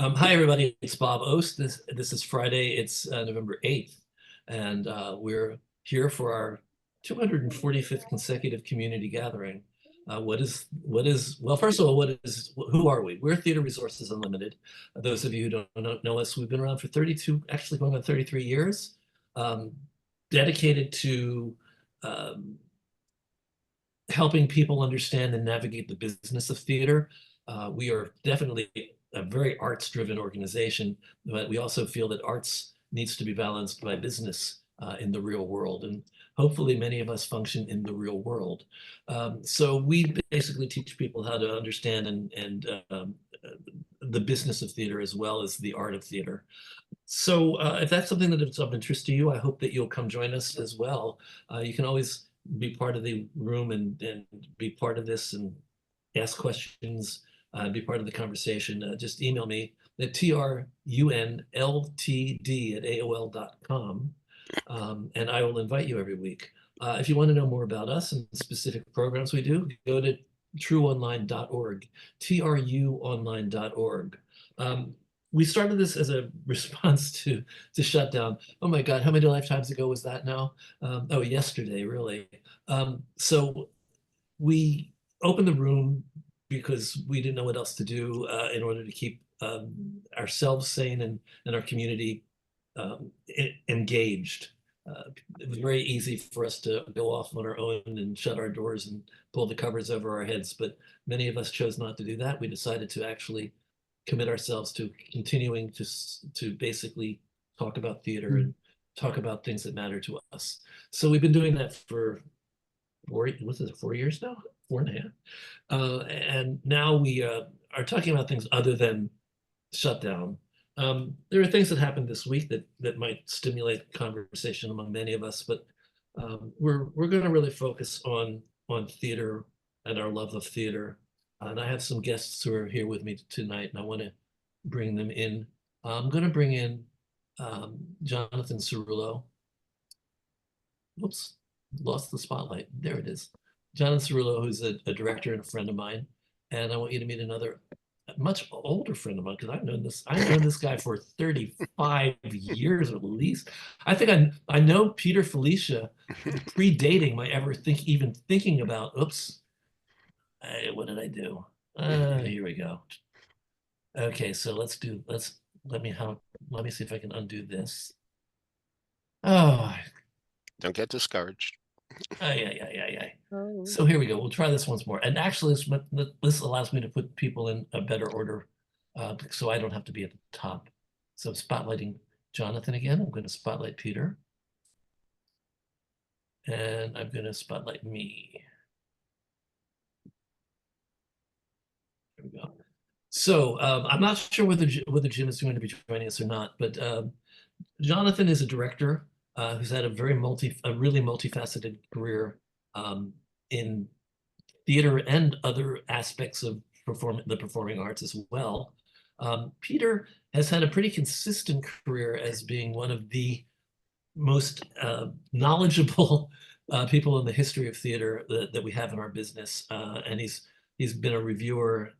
Hi, everybody. It's Bob Ost. This is Friday. It's November 8th, and we're here for our 245th consecutive community gathering. Well, first of all, who are we? We're Theater Resources Unlimited. Those of you who don't know us, we've been around for 32, actually going on 33 years, um, dedicated to um, helping people understand and navigate the business of theater. We are definitely a very arts-driven organization, but we also feel that arts needs to be balanced by business in the real world. And hopefully many of us function in the real world. So we basically teach people how to understand and the business of theater as well as the art of theater. So if that's something that is of interest to you, I hope that you'll come join us as well. You can always be part of the room and be part of this and ask questions, be part of the conversation. Just email me at trunltd@aol.com, and I will invite you every week. If you want to know more about us and specific programs we do, go to truonline.org, truonline.org. We started this as a response to shutdown. Oh my God, how many lifetimes ago was that now? Oh, yesterday, really. So we opened the room because we didn't know what else to do in order to keep ourselves sane and our community engaged. It was very easy for us to go off on our own and shut our doors and pull the covers over our heads, but many of us chose not to do that. We decided to actually commit ourselves to continuing to basically talk about theater and talk about things that matter to us. So we've been doing that for what's it, 4 years now, 4.5. And now we are talking about things other than shutdown. There are things that happened this week that might stimulate conversation among many of us, but we're going to really focus on theater and our love of theater. And I have some guests who are here with me tonight, and I want to bring them in. I'm going to bring in Jonathan Cerullo. Whoops, lost the spotlight. There it is. Jonathan Cerullo, who's a director and a friend of mine. And I want you to meet another much older friend of mine, because I've known this guy for 35 years at least. I think I know Peter Filichia predating my even thinking about, oops, what did I do? Here we go. Okay, so let me see if I can undo this. Oh, Don't get discouraged. yeah. Oh. So here we go. We'll try this once more. And actually, this allows me to put people in a better order, so I don't have to be at the top. So spotlighting Jonathan again. I'm going to spotlight Peter. And I'm going to spotlight me. There we go. So I'm not sure whether Jim is going to be joining us or not, but Jonathan is a director who's had a really multifaceted career in theater and other aspects of the performing arts as well. Peter has had a pretty consistent career as being one of the most knowledgeable people in the history of theater that we have in our business, and he's been a reviewer.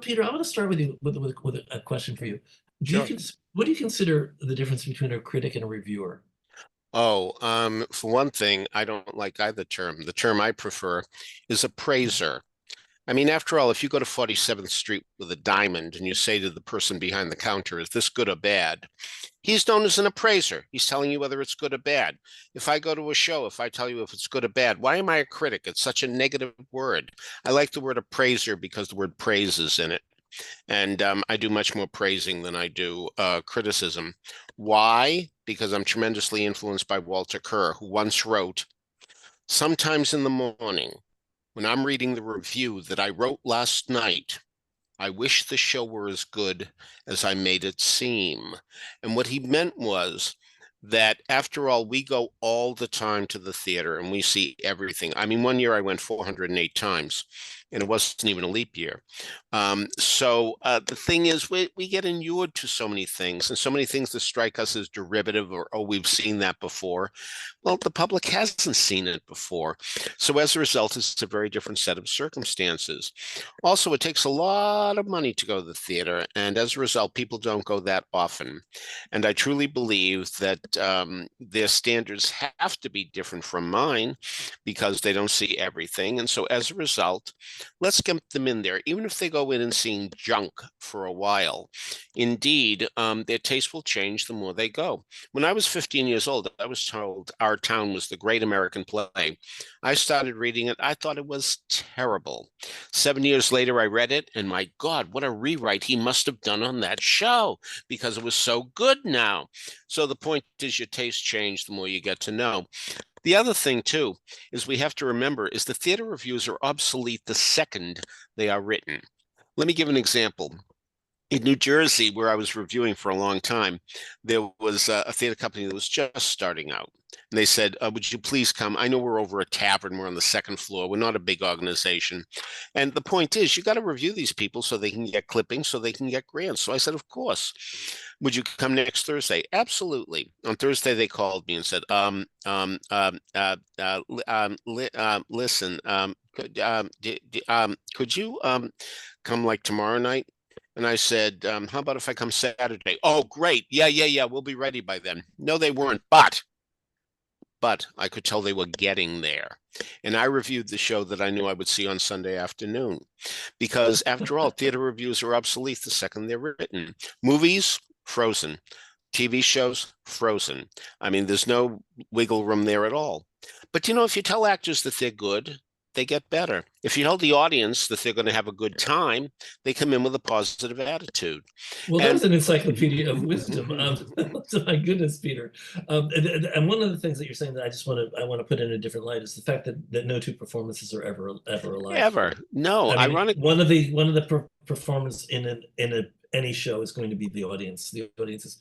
Peter, I want to start with you with a question for you. Sure. What do you consider the difference between a critic and a reviewer? Oh, for one thing, I don't like either term. The term I prefer is appraiser. I mean, after all, if you go to 47th Street with a diamond and you say to the person behind the counter, is this good or bad? He's known as an appraiser. He's telling you whether it's good or bad. If I go to a show, if I tell you if it's good or bad, why am I a critic? It's such a negative word. I like the word appraiser because the word praise is in it. And I do much more praising than I do criticism. Why? Because I'm tremendously influenced by Walter Kerr, who once wrote, sometimes in the morning, when I'm reading the review that I wrote last night, I wish the show were as good as I made it seem. And what he meant was that after all, we go all the time to the theater and we see everything. I mean, one year I went 408 times. and it wasn't even a leap year. So the thing is, we get inured to so many things, and so many things that strike us as derivative, or, oh, we've seen that before. Well, the public hasn't seen it before. So as a result, it's a very different set of circumstances. Also, it takes a lot of money to go to the theater, and as a result, people don't go that often. And I truly believe that their standards have to be different from mine because they don't see everything. And so as a result, let's get them in there, even if they go in and seeing junk for a while. Indeed, their taste will change the more they go. When I was 15 years old, I was told Our Town was the great American play. I started reading it. I thought it was terrible. 7 years later, I read it, and my God, what a rewrite he must have done on that show, because it was so good now. So the point is, your taste change the more you get to know. The other thing, too, is we have to remember is the theater reviews are obsolete the second they are written. Let me give an example. In New Jersey, where I was reviewing for a long time, there was a theater company that was just starting out. And they said, would you please come? I know we're over a tavern. We're on the second floor. We're not a big organization. And the point is, you got to review these people so they can get clippings, so they can get grants. So I said, of course. Would you come next Thursday? Absolutely. On Thursday, they called me and said, listen, could you come like tomorrow night? And I said, how about if I come Saturday? Oh, great. Yeah. We'll be ready by then. No, they weren't. But I could tell they were getting there. And I reviewed the show that I knew I would see on Sunday afternoon. Because after all, theater reviews are obsolete the second they're written. Movies, frozen. TV shows, frozen. I mean, there's no wiggle room there at all. But if you tell actors that they're good, they get better. If you tell the audience that they're going to have a good time, they come in with a positive attitude. Well, that was an encyclopedia of wisdom. So my goodness, Peter. And one of the things that you're saying that I want to put in a different light is the fact that no two performances are ever alike. Ever. No, I mean, ironic. one of the performance in any show is going to be the audience. The audience is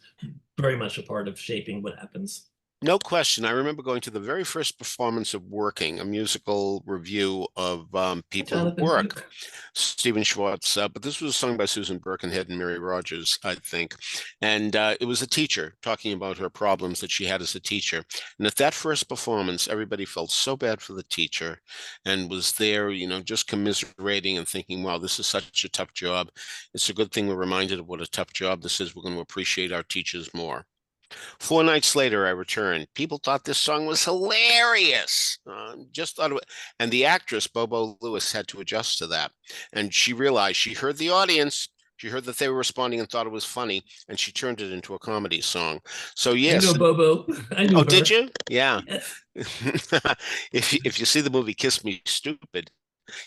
very much a part of shaping what happens. No question. I remember going to the very first performance of Working, a musical review of people who work, Stephen Schwartz. But this was sung by Susan Birkenhead and Mary Rogers, I think. And it was a teacher talking about her problems that she had as a teacher. And at that first performance, everybody felt so bad for the teacher and was there, just commiserating and thinking, wow, this is such a tough job. It's a good thing we're reminded of what a tough job this is. We're going to appreciate our teachers more. 4 nights later, I returned. People thought this song was hilarious. Just thought it, and the actress Bobo Lewis had to adjust to that. And she realized she heard the audience. She heard that they were responding and thought it was funny, and she turned it into a comedy song. So yes, I know Bobo. I knew oh, her. did you? Yeah. Yes. If you see the movie Kiss Me Stupid,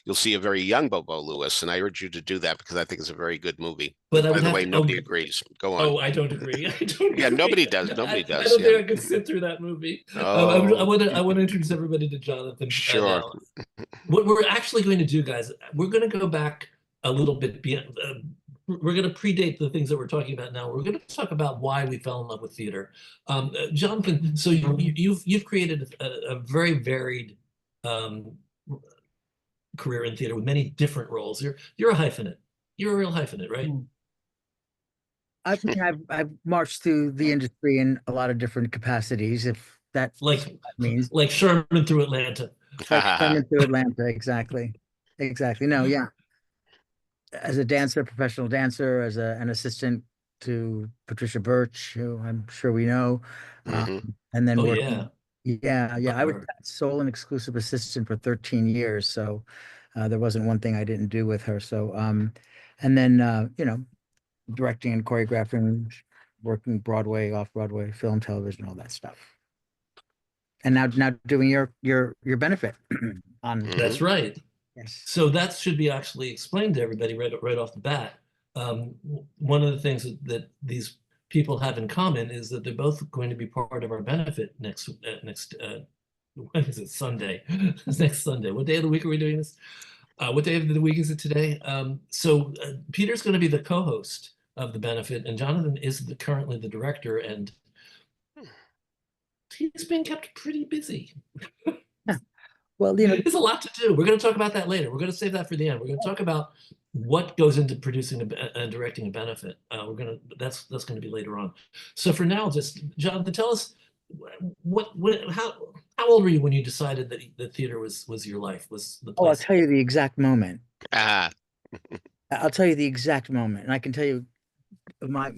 you'll see a very young Bobo Lewis, and I urge you to do that because I think it's a very good movie. But by the way, nobody agrees. Go on. Oh, I don't agree. I don't Yeah, agree. nobody does. Nobody does. I don't think I could sit through that movie. Oh. I want to introduce everybody to Jonathan. Sure. What we're actually going to do, guys, we're going to go back a little bit beyond. We're going to predate the things that we're talking about now. We're going to talk about why we fell in love with theater. Jonathan, so you've created a very varied career in theater with many different roles. You're a hyphenate. You're a real hyphenate, right? I think I've marched through the industry in a lot of different capacities, if that's Like what that means. Like Sherman through Atlanta. Like Sherman through Atlanta, exactly. No, yeah. As a dancer, professional dancer, as an assistant to Patricia Birch, who I'm sure we know, and then working. Yeah. I was sole and exclusive assistant for 13 years, so there wasn't one thing I didn't do with her. So, and then directing and choreographing, working Broadway, off-Broadway, film, television, all that stuff. And now doing your benefit on. That's right. Yes. So that should be actually explained to everybody right off the bat. One of the things that these people have in common is that they're both going to be part of our benefit next when is it? Sunday. Next Sunday. What day of the week are we doing this? What day of the week is it today? So Peter's going to be the co-host of the benefit, and Jonathan is currently the director, and he's been kept pretty busy. Well, There's a lot to do. We're going to talk about that later. We're going to save that for the end. We're going to talk about what goes into producing and directing a benefit. That's going to be later on. So for now, just Jonathan, tell us how old were you when you decided that the theater was your life, was the oh, I'll place? tell you the exact moment. Ah, I'll tell you the exact moment, and I can tell you my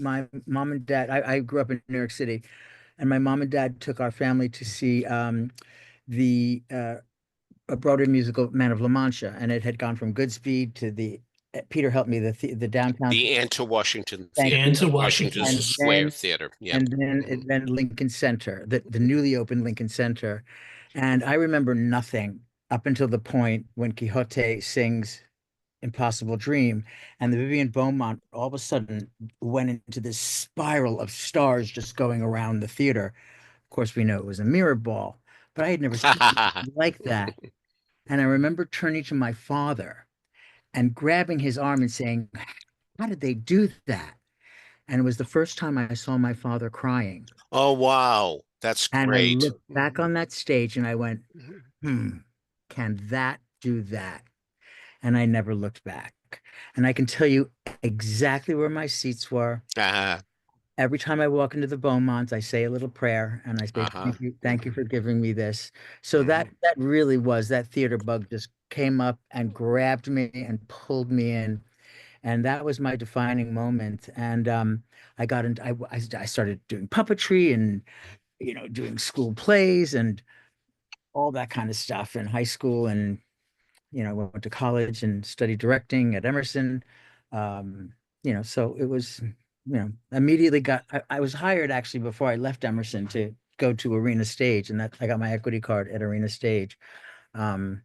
mom and dad. I grew up in New York City, and my mom and dad took our family to see the a Broadway musical, Man of La Mancha, and it had gone from Goodspeed to the Peter helped me the downtown. the Anta Washington Thank Theater. And to you. Washington Washington. Square Theater. Yeah. And then Lincoln Center, the newly opened Lincoln Center, and I remember nothing up until the point when Quixote sings Impossible Dream, and the Vivian Beaumont all of a sudden went into this spiral of stars just going around the theater. Of course, we know it was a mirror ball, but I had never seen anything like that. And I remember turning to my father and grabbing his arm and saying, "How did they do that?" And it was the first time I saw my father crying. Oh, wow. That's And I great. looked back on that stage and I went, can that do that? And I never looked back. And I can tell you exactly where my seats were. Uh-huh. Every time I walk into the Beaumont, I say a little prayer and I say, Uh-huh. thank you for giving me this. So Mhm. that really was that theater bug just came up and grabbed me and pulled me in. And that was my defining moment. And I got into I started doing puppetry and doing school plays and all that kind of stuff in high school. And went to college and studied directing at Emerson. So it was, immediately I was hired actually before I left Emerson to go to Arena Stage, and that I got my equity card at Arena Stage. Um,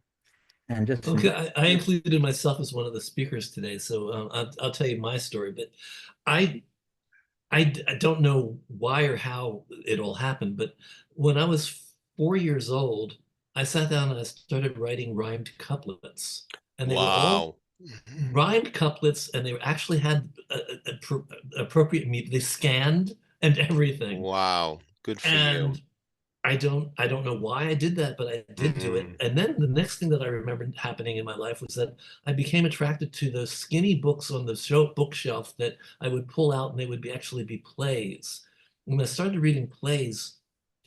and just Okay, I included myself as one of the speakers today, so I'll tell you my story. But I I don't know why or how it all happened, but when I was 4 years old, I sat down and I started writing rhymed couplets, and they were all Wow. rhymed couplets, and they actually had appropriate meat. They scanned and everything, Wow. Good for you. and I don't know why I did that, but I did do it. Mhm. And then the next thing that I remember happening in my life was that I became attracted to those skinny books on the bookshelf that I would pull out, and they would actually be plays. And I started reading plays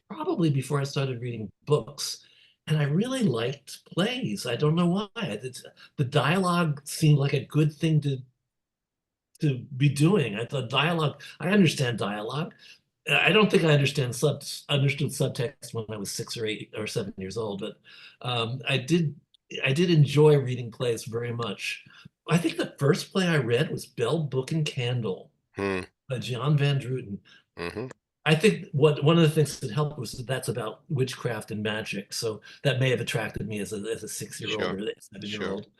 probably before I started reading books. And I really liked plays. I don't know why. The dialogue seemed like a good thing to be doing. I thought dialogue, I understand dialogue. I don't think I understood subtext when I was 6 or 8 or 7 years old, but I did enjoy reading plays very much. I think the first play I read was Bell, Book and Candle Hmm. by John Van Druten. Mhm. I think one of the things that helped was that's about witchcraft and magic, so that may have attracted me as a 6-year-old Sure. or a Sure. 7-year-old.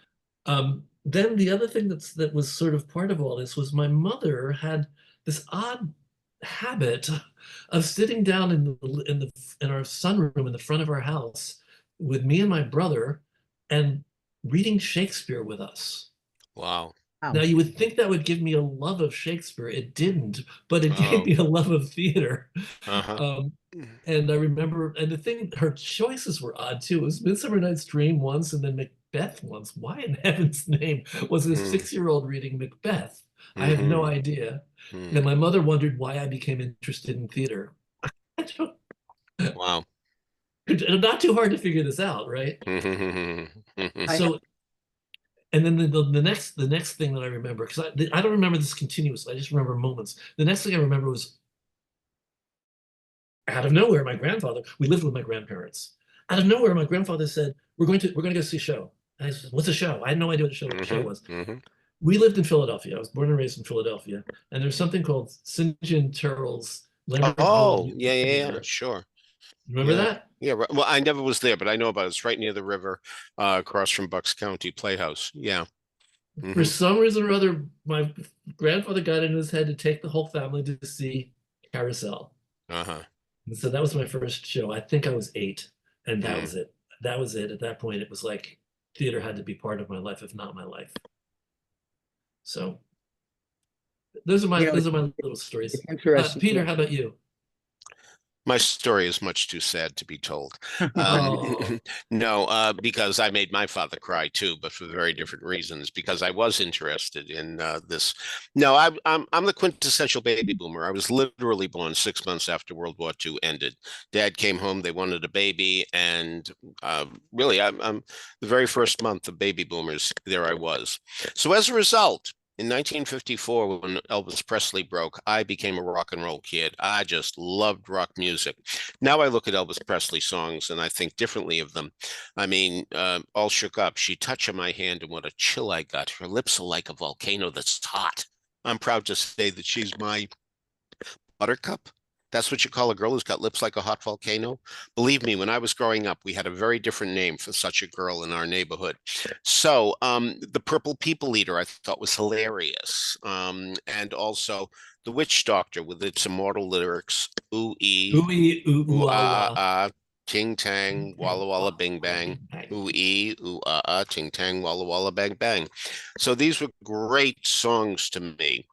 Then the other thing that was sort of part of all this was my mother had this odd habit of sitting down in our sunroom in the front of our house with me and my brother and reading Shakespeare with us. Wow. Now wow. you would think that would give me a love of Shakespeare. It didn't, but it gave Oh. me a love of theater. Uh-huh. Um, and I remember, and the thing, her choices were odd too. It was Midsummer Night's Dream once, and then Macbeth once. Why in heaven's name was a Mm. 6-year-old reading Macbeth? I have no Mhm. idea. Mm. And my mother wondered why I became interested in theater. I don't, Wow. not too hard to figure this out, right? I have, So, and then the next thing that I remember, because I don't remember this continuously, I just remember moments. The next thing I remember was out of nowhere, we lived with my grandparents. Out of nowhere, my grandfather said, we're going to go see a show. And I said, what's a show? I had no idea what the show Mhm. was. Mhm. We lived in Philadelphia. I was born and raised in Philadelphia. And there's something called St. John Terrell's Lambertville Oh, Music yeah, yeah, yeah. Theater. Sure. Remember Yeah. that? Yeah. Right. Well, I never was there, but I know about it. It's right near the river, across from Bucks County Playhouse. Yeah. For Hmm. some reason or other, my grandfather got it in his head to take the whole family to see Carousel. Uh-huh. And so that was my first show. I think I was 8, and that Mm. was it. That was it. At that point, it was like theater had to be part of my life, if not my life. So those are my it's little stories. interesting. Peter, how about you? My story is much too sad to be told. Oh. No, because I made my father cry too, but for very different reasons. Because I was interested in this. No, I'm the quintessential baby boomer. I was literally born 6 months after World War II ended. Dad came home; they wanted a baby, and really, I'm the very first month of baby boomers. There I was. So as a result, in 1954, when Elvis Presley broke, I became a rock and roll kid. I just loved rock music. Now I look at Elvis Presley songs and I think differently of them. I mean, All Shook Up, She Touched My Hand, and what a chill I got. Her lips are like a volcano that's hot. I'm proud to say that she's my buttercup. That's what you call a girl who's got lips like a hot volcano. Believe me, when I was growing up, we had a very different name for such a girl in our neighborhood. So, the Purple People Eater I thought was hilarious. And also The Witch Doctor with its immortal lyrics, ooh ee, Ooey, ooh, ooh la, ah la. ah, ting tang, Bang, walla walla wah, bing wah, bang, bing, bang. ooh ee, ooh ah, ting tang, walla walla bang bang. So these were great songs to me.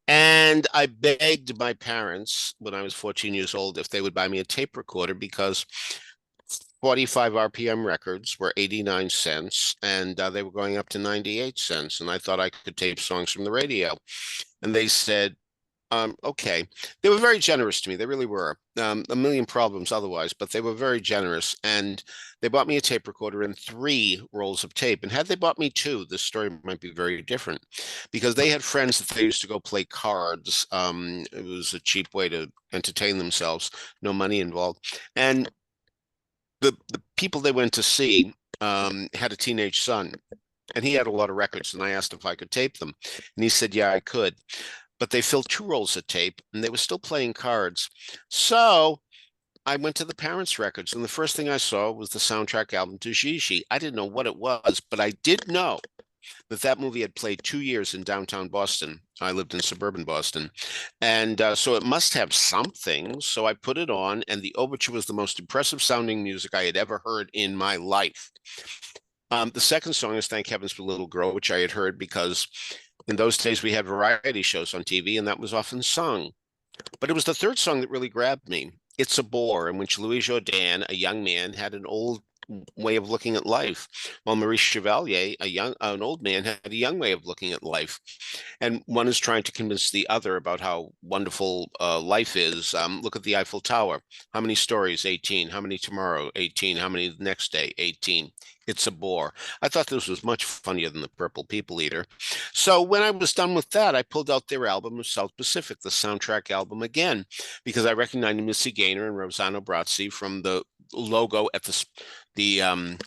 And I begged my parents when I was 14 years old if they would buy me a tape recorder because 45 RPM records were 89 cents and they were going up to 98 cents. And I thought I could tape songs from the radio. And they said, okay. They were very generous to me. They really were. A million problems otherwise, but they were very generous. And they bought me a tape recorder and 3 rolls of tape. And had they bought me 2, this story might be very different because they had friends that they used to go play cards. It was a cheap way to entertain themselves, no money involved. And the people they went to see had a teenage son. And he had a lot of records, and I asked if I could tape them. And he said, yeah, I could, but they filled 2 rolls of tape and they were still playing cards. So I went to the parents' records, and the first thing I saw was the soundtrack album to Gigi. I didn't know what it was, but I did know that that movie had played 2 years in downtown Boston. I lived in suburban Boston. And so it must have something. So I put it on, and the overture was the most impressive sounding music I had ever heard in my life. The second song is Thank Heavens for Little Girl, which I had heard because in those days we had variety shows on TV, and that was often sung. But it was the third song that really grabbed me. It's a Bore, in which Louis Jourdan, a young man, had an old way of looking at life, while Maurice Chevalier, an old man, had a young way of looking at life. And one is trying to convince the other about how wonderful life is. Look at the Eiffel Tower. How many stories? 18. How many tomorrow? 18. How many the next day? 18. It's a Bore. I thought this was much funnier than the Purple People Eater. So when I was done with that, I pulled out their album of South Pacific, the soundtrack album again, because I recognized Missy Gaynor and Rosanna Brazzi from the logo at the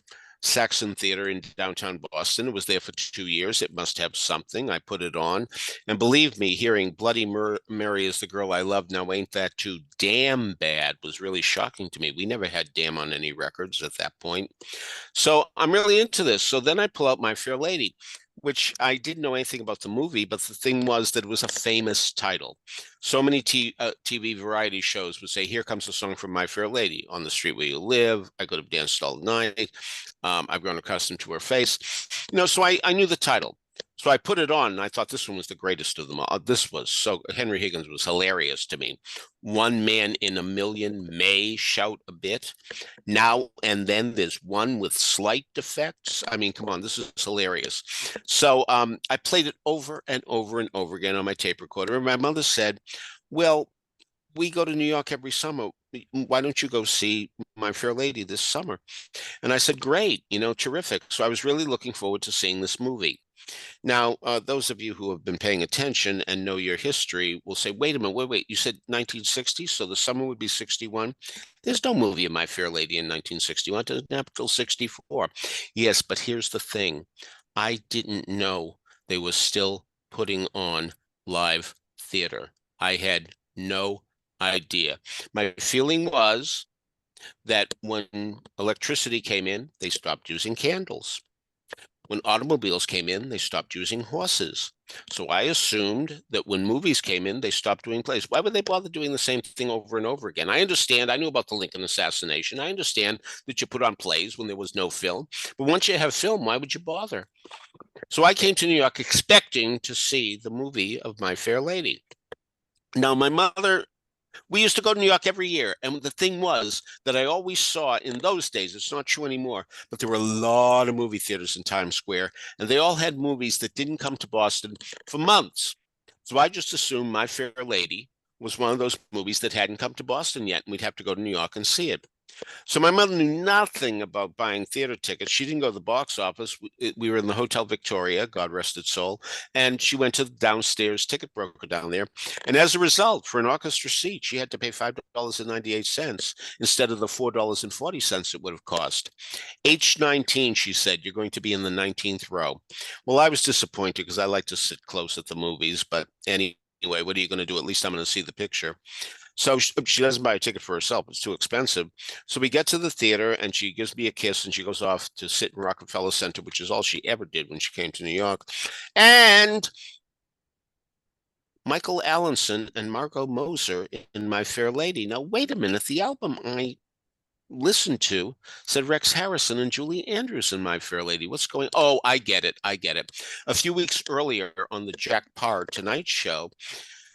Saxon Theatre in downtown Boston. It was there for 2 years. It must have something. I put it on. And believe me, hearing Bloody Mary is the Girl I Love Now Ain't That Too Damn Bad was really shocking to me. We never had damn on any records at that point. So I'm really into this. So then I pull out My Fair Lady, which I didn't know anything about the movie, but the thing was that it was a famous title. So many TV variety shows would say, here comes a song from My Fair Lady, On the Street Where You Live, I Could Have Danced All Night, I've Grown Accustomed to Her Face. So I knew the title. So I put it on and I thought this one was the greatest of them all. This was so, Henry Higgins was hilarious to me. One man in a million may shout a bit. Now and then there's one with slight defects. I mean, come on, this is hilarious. So I played it over and over and over again on my tape recorder. And my mother said, well, we go to New York every summer. Why don't you go see My Fair Lady this summer? And I said, great, terrific. So I was really looking forward to seeing this movie. Now, those of you who have been paying attention and know your history will say, wait a minute, wait, you said 1960, so the summer would be 61. There's no movie of My Fair Lady in 1961, it didn't happen until 64. Yes, but here's the thing. I didn't know they were still putting on live theater. I had no idea. My feeling was that when electricity came in, they stopped using candles. When automobiles came in, they stopped using horses. So I assumed that when movies came in, they stopped doing plays. Why would they bother doing the same thing over and over again? I understand. I knew about the Lincoln assassination. I understand that you put on plays when there was no film. But once you have film, why would you bother? So I came to New York expecting to see the movie of My Fair Lady. Now, my mother We used to go to New York every year. And the thing was that I always saw in those days, it's not true anymore, but there were a lot of movie theaters in Times Square, and they all had movies that didn't come to Boston for months. So I just assumed My Fair Lady was one of those movies that hadn't come to Boston yet, and we'd have to go to New York and see it. So my mother knew nothing about buying theater tickets. She didn't go to the box office. We were in the Hotel Victoria, God rest its soul, and she went to the downstairs ticket broker down there. And as a result, for an orchestra seat, she had to pay $5.98 instead of the $4.40 it would have cost. H19, she said, you're going to be in the 19th row. Well, I was disappointed because I like to sit close at the movies, but anyway, what are you going to do? At least I'm going to see the picture. So she doesn't buy a ticket for herself. It's too expensive. So we get to the theater and she gives me a kiss and she goes off to sit in Rockefeller Center, which is all she ever did when she came to New York. And Michael Allenson and Margot Moser in My Fair Lady. Now, wait a minute. The album I listened to said Rex Harrison and Julie Andrews in My Fair Lady. What's going? Oh, I get it. I get it. A few weeks earlier on the Jack Parr Tonight Show,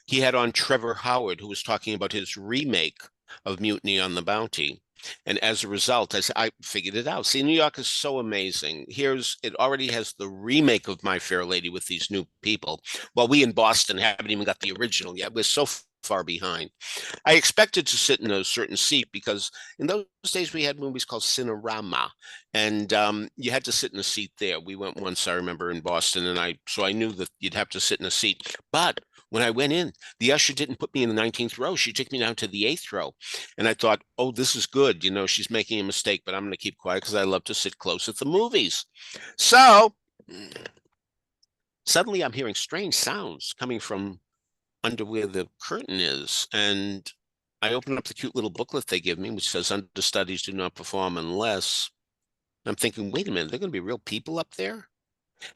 he had on Trevor Howard, who was talking about his remake of Mutiny on the Bounty. And as a result, I figured it out. See, New York is so amazing. It already has the remake of My Fair Lady with these new people. Well, we in Boston haven't even got the original yet. We're so far behind. I expected to sit in a certain seat because in those days we had movies called Cinerama, and you had to sit in a seat there. We went once, I remember, in Boston, and so I knew that you'd have to sit in a seat. But when I went in, the usher didn't put me in the 19th row. She took me down to the 8th row. And I thought, oh, this is good. You know, she's making a mistake, but I'm going to keep quiet because I love to sit close at the movies. So suddenly I'm hearing strange sounds coming from under where the curtain is. And I open up the cute little booklet they give me, which says understudies do not perform unless. I'm thinking, wait a minute, they're going to be real people up there?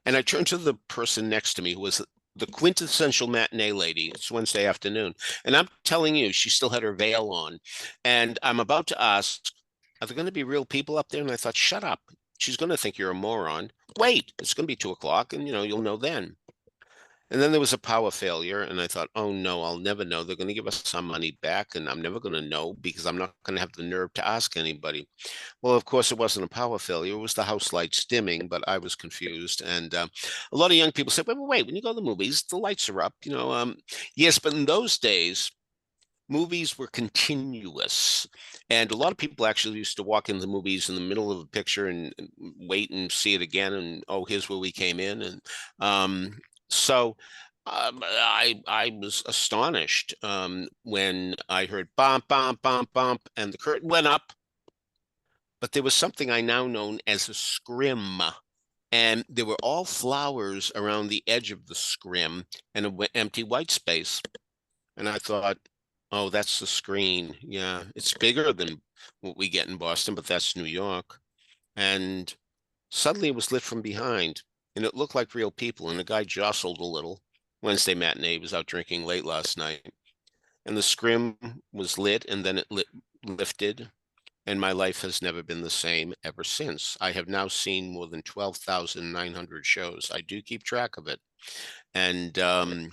And I turn to the person next to me who was the quintessential matinee lady. It's Wednesday afternoon. And I'm telling you, she still had her veil on. And I'm about to ask, are there going to be real people up there? And I thought, shut up. She's going to think you're a moron. Wait, it's going to be 2 o'clock and, you'll know then. And then there was a power failure. And I thought, oh, no, I'll never know. They're going to give us some money back. And I'm never going to know because I'm not going to have the nerve to ask anybody. Well, of course, it wasn't a power failure. It was the house lights dimming, but I was confused. And a lot of young people said, wait, when you go to the movies, the lights are up. Yes, but in those days, movies were continuous. And a lot of people actually used to walk in the movies in the middle of a picture and wait and see it again. And, oh, here's where we came in. And so I was astonished when I heard bump, bump, bump, bump, and the curtain went up. But there was something I now known as a scrim. And there were all flowers around the edge of the scrim and an empty white space. And I thought, oh, that's the screen. Yeah, it's bigger than what we get in Boston, but that's New York. And suddenly it was lit from behind, and it looked like real people. And the guy jostled a little. Wednesday matinee, he was out drinking late last night. And the scrim was lit, and then it lifted. And my life has never been the same ever since. I have now seen more than 12,900 shows. I do keep track of it. And and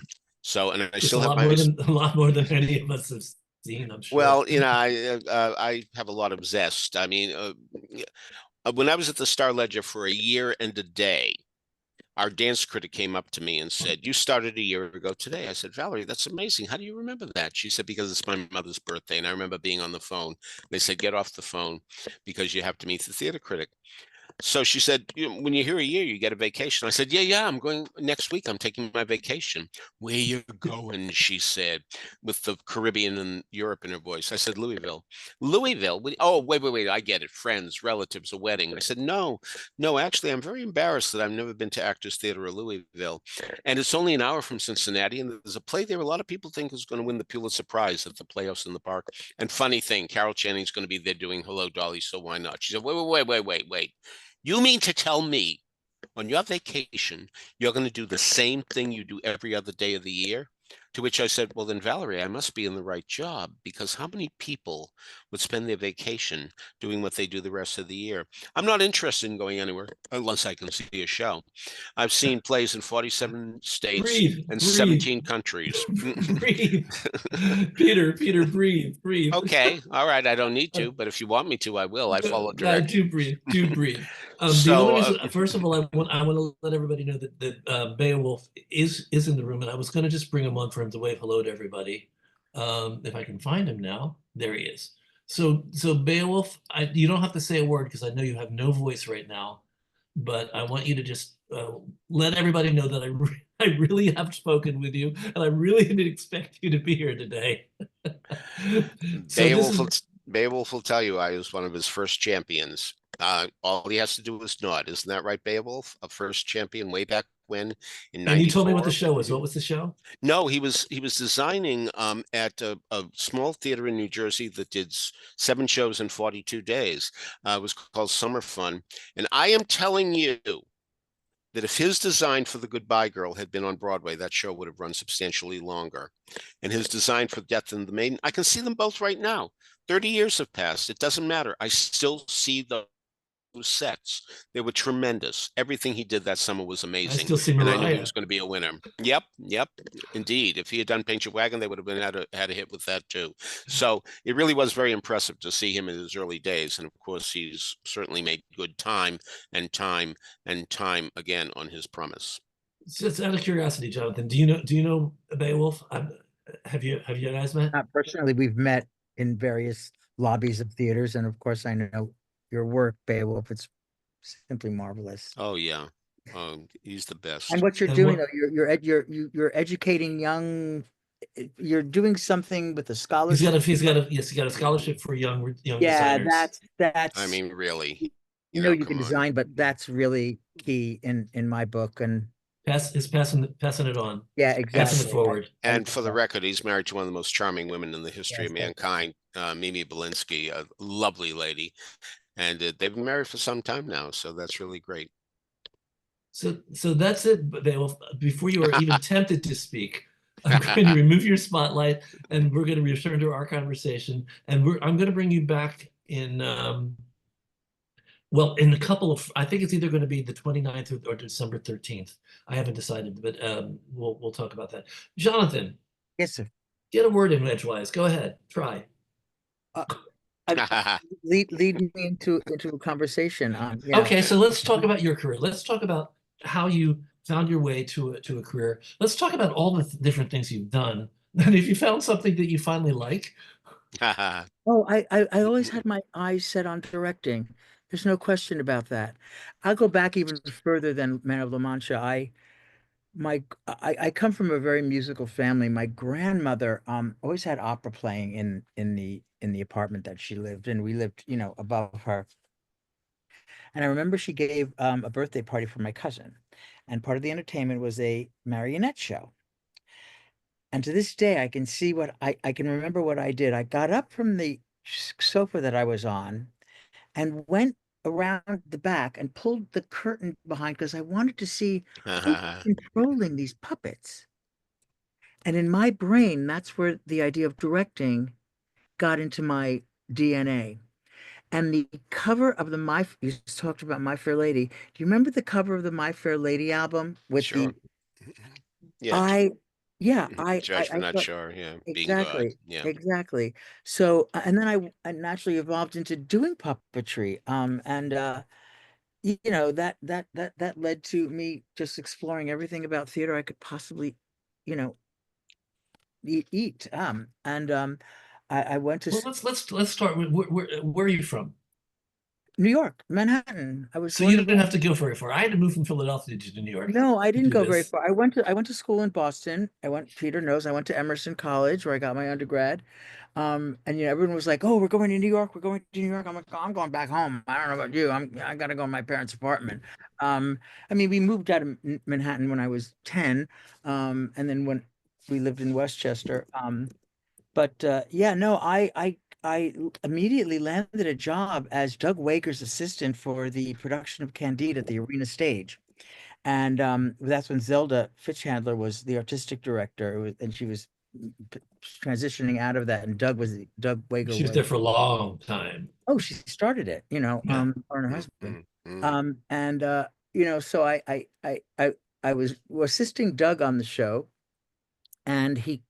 I It's still a have a lot more than any of us have seen, I'm sure. Well, I have a lot of zest. I mean, when I was at the Star Ledger for a year and a day, our dance critic came up to me and said, "You started a year ago today." I said, "Valerie, that's amazing. How do you remember that?" She said, "Because it's my mother's birthday." And I remember being on the phone. They said, "Get off the phone because you have to meet the theater critic." So she said, when you're here a year, you get a vacation. I said, yeah, I'm going next week. I'm taking my vacation. Where you going? She said, with the Caribbean and Europe in her voice. I said, Louisville. Louisville? Oh, wait. I get it. Friends, relatives, a wedding. I said, no, actually, I'm very embarrassed that I've never been to Actors Theater or Louisville. And it's only an hour from Cincinnati. And there's a play there a lot of people think is going to win the Pulitzer Prize at the Playhouse in the Park. And funny thing, Carol Channing's going to be there doing Hello, Dolly, So Why Not? She said, wait. You mean to tell me on your vacation, you're going to do the same thing you do every other day of the year? To which I said, well, then, Valerie, I must be in the right job, because how many people would spend their vacation doing what they do the rest of the year? I'm not interested in going anywhere unless I can see a show. I've seen plays in 47 states Breathe, and breathe, 17 countries. breathe. Peter, breathe, breathe. Okay, all right, I don't need to, but if you want me to, I will. I follow Do directions. breathe, do breathe. The only So, reason, first of all, I want to let everybody know that Beowulf is in the room, and I was going to just bring him on for him to wave hello to everybody. If I can find him now, there he is. So Beowulf, you don't have to say a word because I know you have no voice right now, but I want you to just let everybody know that I really have spoken with you, and I really didn't expect you to be here today. So this Beowulf is will, Beowulf will tell you I was one of his first champions. All he has to do is nod. Isn't that right, Beowulf? A first champion way back when in And you told me what the '94? show was. What was the show? No, he was designing at a small theater in New Jersey that did 7 shows in 42 days. It was called Summer Fun. And I am telling you that if his design for The Goodbye Girl had been on Broadway, that show would have run substantially longer. And his design for Death and the Maiden, I can see them both right now. 30 years have passed. It doesn't matter. I still see those sets. They were tremendous. Everything he did that summer was I amazing. still see And I knew he Mariah. was going to be a winner. Yep, indeed. If he had done Paint Your Wagon, they would have had a hit with that too. So it really was very impressive to see him in his early days. And of course, he's certainly made good time and time and time again on his promise. Just out of curiosity, Jonathan, do you know Beowulf? Have you guys met? Not personally, we've met in various lobbies of theaters, and of course, I know your work, Beowulf. It's simply marvelous. Oh yeah. He's the And best. what you're And doing, what though, you're educating young. You're doing something with a scholarship. he got a scholarship for young Yeah, designers. I that's. mean, really, I know you can come on. design, but that's really key in my book. And Passing it on, yeah, passing it exactly. forward. I And love for the that. record, he's married to one of the most charming women in the history of Yes, mankind, Mimi Belinsky, a lovely lady. And they've been married for some time now, so that's really great. So that's it, Beowulf. Before you are even tempted to speak, I'm going to remove your spotlight, and we're going to return to our conversation. And I'm going to bring you back in well, in a couple of, I think it's either going to be the 29th or December 13th. I haven't decided, but we'll talk about that. Jonathan, yes, sir. get a word in edgewise. Go ahead, try. Uh, lead me into a conversation. Yeah. Okay, so let's talk about your career. Let's talk about how you found your way to a career. Let's talk about all the different things you've done. And if you found something that you finally like, Oh, I always had my eyes set on directing. There's no question about that. I'll go back even further than Man of La Mancha. I come from a very musical family. My grandmother always had opera playing in the apartment that she lived in. We lived, above her. And I remember she gave a birthday party for my cousin, and part of the entertainment was a marionette show. And to this day, I can see I can remember what I did. I got up from the sofa that I was on and went around the back and pulled the curtain behind because I wanted to see who was controlling these puppets. And in my brain, that's where the idea of directing got into my DNA. And the cover of the you talked about My Fair Lady. Do you remember the cover of the My Fair Lady album with Sure. the Yeah. I yeah, I Judge but I not thought sure. Yeah. Being God. exactly, Yeah. exactly. So and then I naturally evolved into doing puppetry. And that led to me just exploring everything about theater I could possibly, you know, eat. And I went to well, let's start with where are you from? New York, Manhattan. I was So born you and didn't brought. have to go very far. I had to move from Philadelphia to New York No, I to didn't do go very this. far. I went to school in Boston. Peter knows, I went to Emerson College where I got my undergrad. And everyone was like, "Oh, we're going to New York. We're going to New York." I'm like, "Oh, I'm going back home. I don't know about you. I gotta go in my parents' apartment." I mean, we moved out of Manhattan when I was 10. And then when we lived in Westchester. But yeah, no, I immediately landed a job as Doug Waker's assistant for the production of Candide at the Arena Stage. And that's when Zelda Fitchandler was the artistic director, and she was transitioning out of that, and Doug Wager She was was. there for a long time. Oh, she started it, Yeah. her and her husband. Mhm. And so I was assisting Doug on the show, and he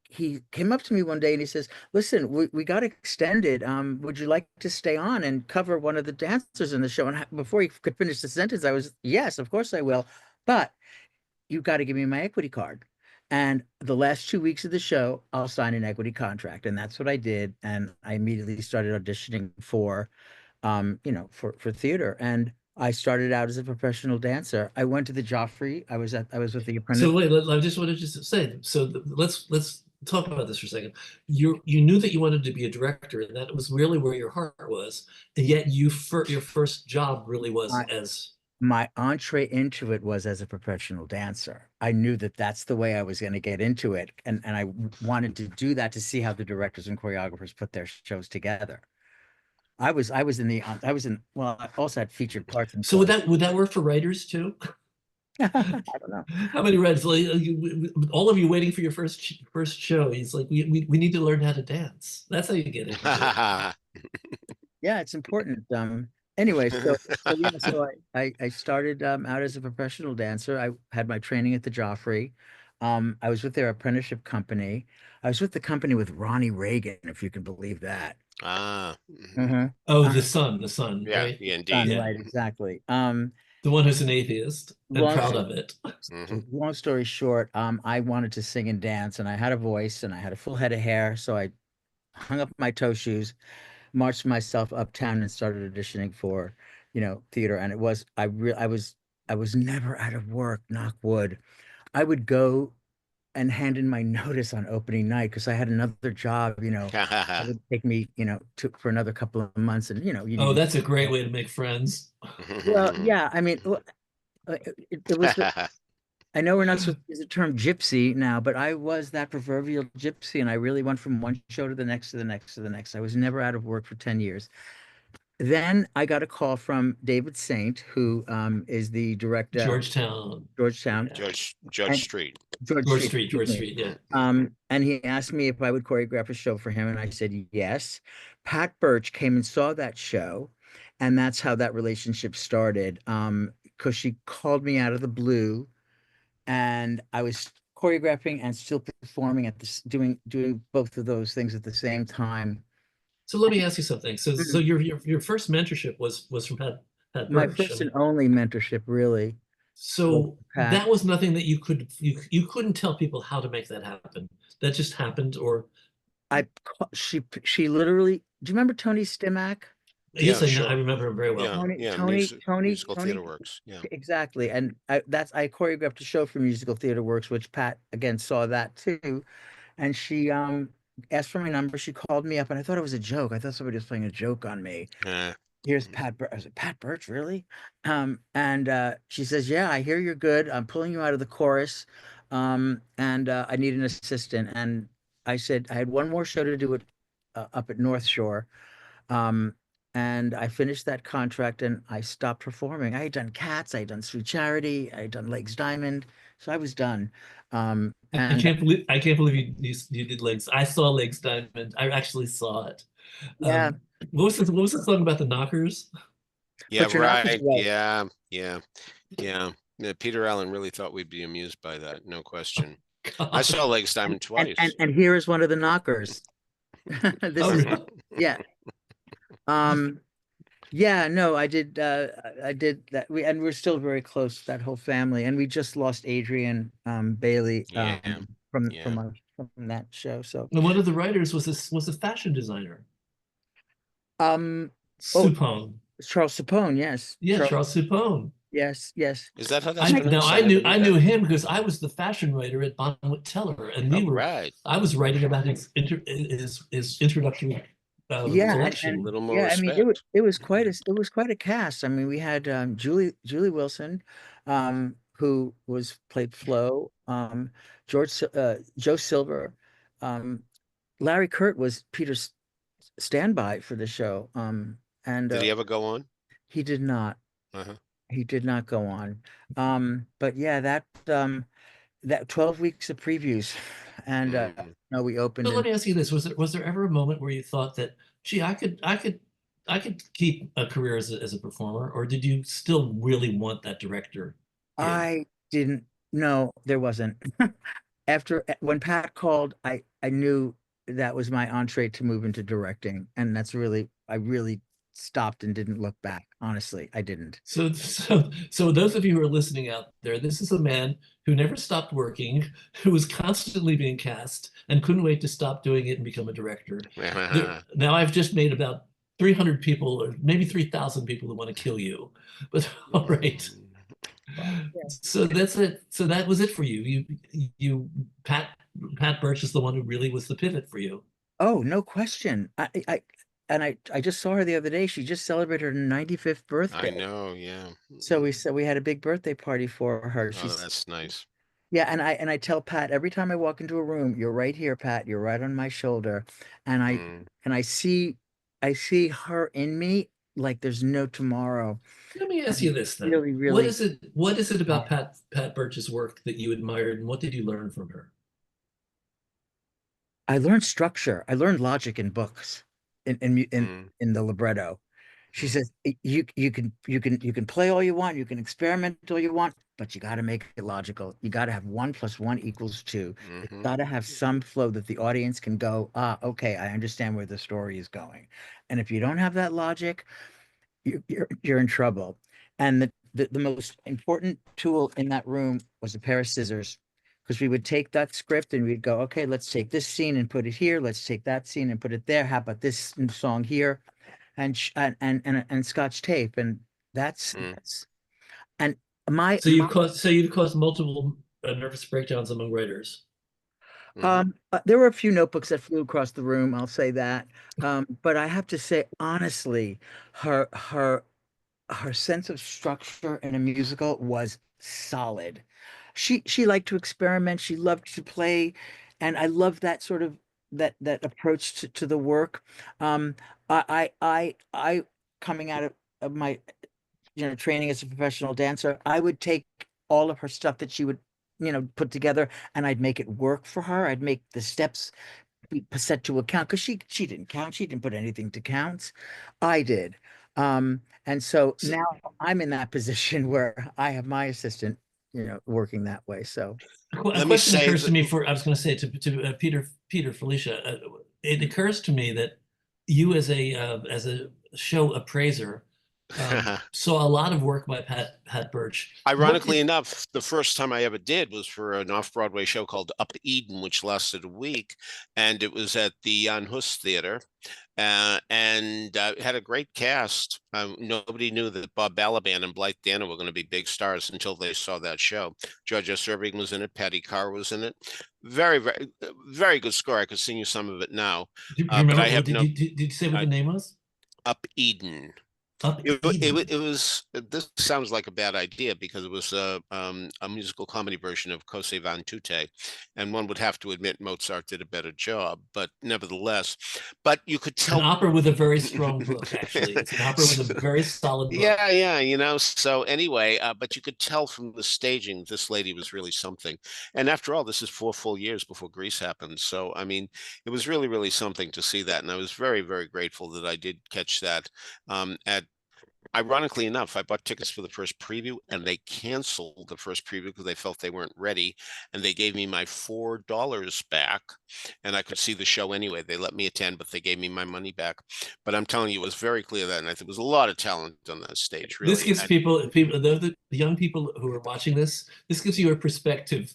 came up to me one day and he says, "Listen, we got extended. Would you like to stay on and cover one of the dancers in the show?" And before he could finish the sentence, I was, "Yes, of course I will, but you got to give me my equity card." And the last 2 weeks of the show, I'll sign an equity contract, and that's what I did. And I immediately started auditioning for for theater. And I started out as a professional dancer. I went to the Joffrey. I was with the So apprentice. wait, I just wanted to say, so let's talk about this for a second. You knew that you wanted to be a director, and that was really where your heart was, and yet your first job really was My, as my entree into it was as a professional dancer. I knew that that's the way I was going to get into it, and I wanted to do that to see how the directors and choreographers put their shows together. I was in well, I also had featured parts in so choreo. would that work for writers too? I don't know. How many writers, like all of you waiting for your first show? He's like, we need to learn how to dance. That's how you get into it. Yeah, it's important. Anyway, so yeah, so I started out as a professional dancer. I had my training at the Joffrey. I was with their apprenticeship company. I was with the company with Ronnie Reagan, if you can believe that. Mhm. Mm-hmm. Oh, Uh, the son, Yeah, right? yeah, Done indeed. Yeah, right, exactly. the one who's an atheist and Long proud of it. Mhm. long story short, I wanted to sing and dance, and I had a voice, and I had a full head of hair, so I hung up my toe shoes, marched myself uptown, and started auditioning for, theater. And it was I was never out of work, knock wood. I would go and hand in my notice on opening night because I had another job, that would take me, for another couple of months. And you Oh, need that's a great to, way to make friends. well, yeah, I mean, it was I know we're not supposed to use the term gypsy now, but I was that proverbial gypsy, and I really went from one show to the next to the next to the next. I was never out of work for 10 years. Then I got a call from David Saint, who is the director of Georgetown. Georgetown, Yeah. Judge and Street. George Street, excuse George me. Street, yeah. And he asked me if I would choreograph a show for him, and I said yes. Pat Birch came and saw that show, and that's how that relationship started. Because she called me out of the blue, and I was choreographing and still performing at this, doing both of those things at the same time. So let me ask you something. So Mhm. your first mentorship was from Pat My Birch. I first and mean, only mentorship really was so Pat. that was nothing that you couldn't tell people how to make that happen. That just happened, or She literally. Do you remember Tony Stimac? yes, Yeah, I sure. remember him very well. Yeah, Tony, yeah. Tony, Tony, Musical Tony. theater works. Yeah. Exactly, and I choreographed a show for Musical Theater Works, which Pat again saw that too, and she asked for my number. She called me up, and I thought it was a joke. I thought somebody was playing a joke on me. Uh, Here's Pat Birch. I said, Pat Birch, really? And she says, yeah, I hear you're good. I'm pulling you out of the chorus. And I need an assistant. And I said, I had one more show to do it up at North Shore. Um, and I finished that contract and I stopped performing. I had done Cats, I had done Sweet Charity, I had done Legs Diamond. So I was done. And I can't believe you did Legs. I saw Legs Diamond. I actually saw it. yeah, What was the song about the knockers? yeah, but you're not this right. way. Yeah, yeah, yeah. Yeah, Peter Allen really thought we'd be amused by that, no question. I God. saw Legs Diamond twice. And here is one of the knockers. Oh, This is really? yeah. Um, yeah, no, I did that. We're still very close, that whole family. And we just lost Adrian Bailey Yeah, yeah. from that show. So And one of the writers was a fashion designer, um oh, Supone. Charles Sapone, yes. Yeah, Charles Supone. Yes, yes. Is that how that's My Now pronounced? I never knew I that. knew him because I was the fashion writer at Bonwit Teller, and Oh, right. I was writing about his introductory yeah, A and collection. little more yeah, I mean respect. it was quite a cast. I mean, we had Julie Wilson, who was played Flo, Joe Silver, um, Larry Kurt was Peter's standby for the show. And Did he ever go on? he did not. Uh-huh. He did not go on. But yeah, that 12 weeks of previews, and Mm. no, we opened So let in. me ask you this: was there ever a moment where you thought that, gee, I could keep a career as a performer, or did you still really want that director gig? I didn't. No, there wasn't. After when Pat called, I knew that was my entree to move into directing, and that's really I really stopped and didn't look back. Honestly, I didn't. So those of you who are listening out there, this is a man who never stopped working, who was constantly being cast and couldn't wait to stop doing it and become a director. Now I've just made about 300 people, or maybe 3,000 people who want to kill you. But all right. Yeah. So that's it. So that was it for you. You Pat Birch is the one who really was the pivot for you. Oh, no question. I just saw her the other day. She just celebrated her 95th I birthday. know, yeah. So we said we had a big birthday party for her. Oh, She's that's nice. Yeah, and I tell Pat every time I walk into a room, you're right here, Pat. You're right on my shoulder, and I Mm. and I see her in me like there's no tomorrow. Let me ask And you this then. really, really, What is it about Pat Birch's work that you admired, and what did you learn from her? I learned structure. I learned logic in books, Mm. in the libretto. She Mm. says you can play all you want, you can experiment all you want, but you got to make it logical. You got to have 1 + 1 = 2. It's Hmm. got to have some flow that the audience can go, ah, okay, I understand where the story is going. And if you don't have that logic, you're in trouble. And the most important tool in that room was a pair of scissors. Because we would take that script and we'd go, okay, let's take this scene and put it here. Let's take that scene and put it there. How about this song here? And Scotch tape. And Mm. that's and my So you've caused multiple nervous breakdowns among writers. Hmm. there were a few notebooks that flew across the room, I'll say that. But I have to say, honestly, her her her sense of structure in a musical was solid. She liked to experiment, she loved to play, and I love that sort of that approach to the work. Um, I coming out of my training as a professional dancer, I would take all of her stuff that she would put together, and I'd make it work for her. I'd make the steps be set to account because she didn't count. She didn't put anything to counts. I did. And so So, now I'm in that position where I have my assistant, working that way. So a Let me question say occurs to that. me for I was going to say to Peter Felicia. It occurs to me that you as a show appraiser saw a lot of work by Pat Birch. What Ironically did enough, the first time I ever did was for an off-Broadway show called Up Eden, which lasted a week, and it was at the Jan Hus Theater, and it had a great cast. Nobody knew that Bob Balaban and Blythe Danner were going to be big stars until they saw that show. George S. Irving was in it. Patty Carr was in it. Very, very, very good score. I could sing you some of it now, do you but remember? I have no. Did you say what the Uh, name was? Up Eden. Up It Eden. was this sounds like a bad idea because it was a musical comedy version of Cose van Tutte, and one would have to admit Mozart did a better job, but nevertheless, but you could An tell. opera with a very strong book, actually. It's an opera with a very solid book. Yeah, yeah, so anyway, but you could tell from the staging this lady was really something. And after all, this is 4 full years before Grease happened. So I mean, it was really, really something to see that. And I was very, very grateful that I did catch that at ironically enough, I bought tickets for the first preview and they canceled the first preview because they felt they weren't ready. And they gave me my $4 back and I could see the show anyway. They let me attend, but they gave me my money back. But I'm telling you, it was very clear that night there was a lot of talent on that stage, This really. gives people the young people who are watching this gives you a perspective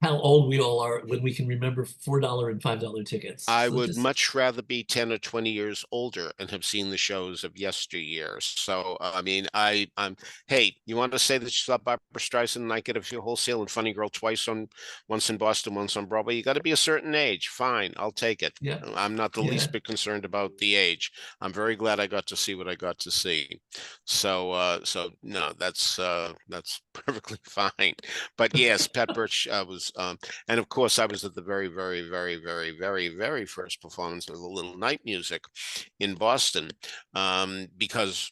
how old we all are when we can remember $4 and $5 tickets. I So would just much rather be 10 or 20 years older and have seen the shows of yesteryear. So, I mean, hey, you want to say that you saw Barbara Streisand and I get a few wholesale and Funny Girl twice once in Boston, once on Broadway? You got to be a certain age. Fine, I'll take it. yeah, I'm not the yeah. least bit concerned about the age. I'm very glad I got to see what I got to see. So no, that's perfectly fine. But yes, Pat Birch was and of course, I was at the very, very, very, very, very, very first performance of the Little Night Music in Boston because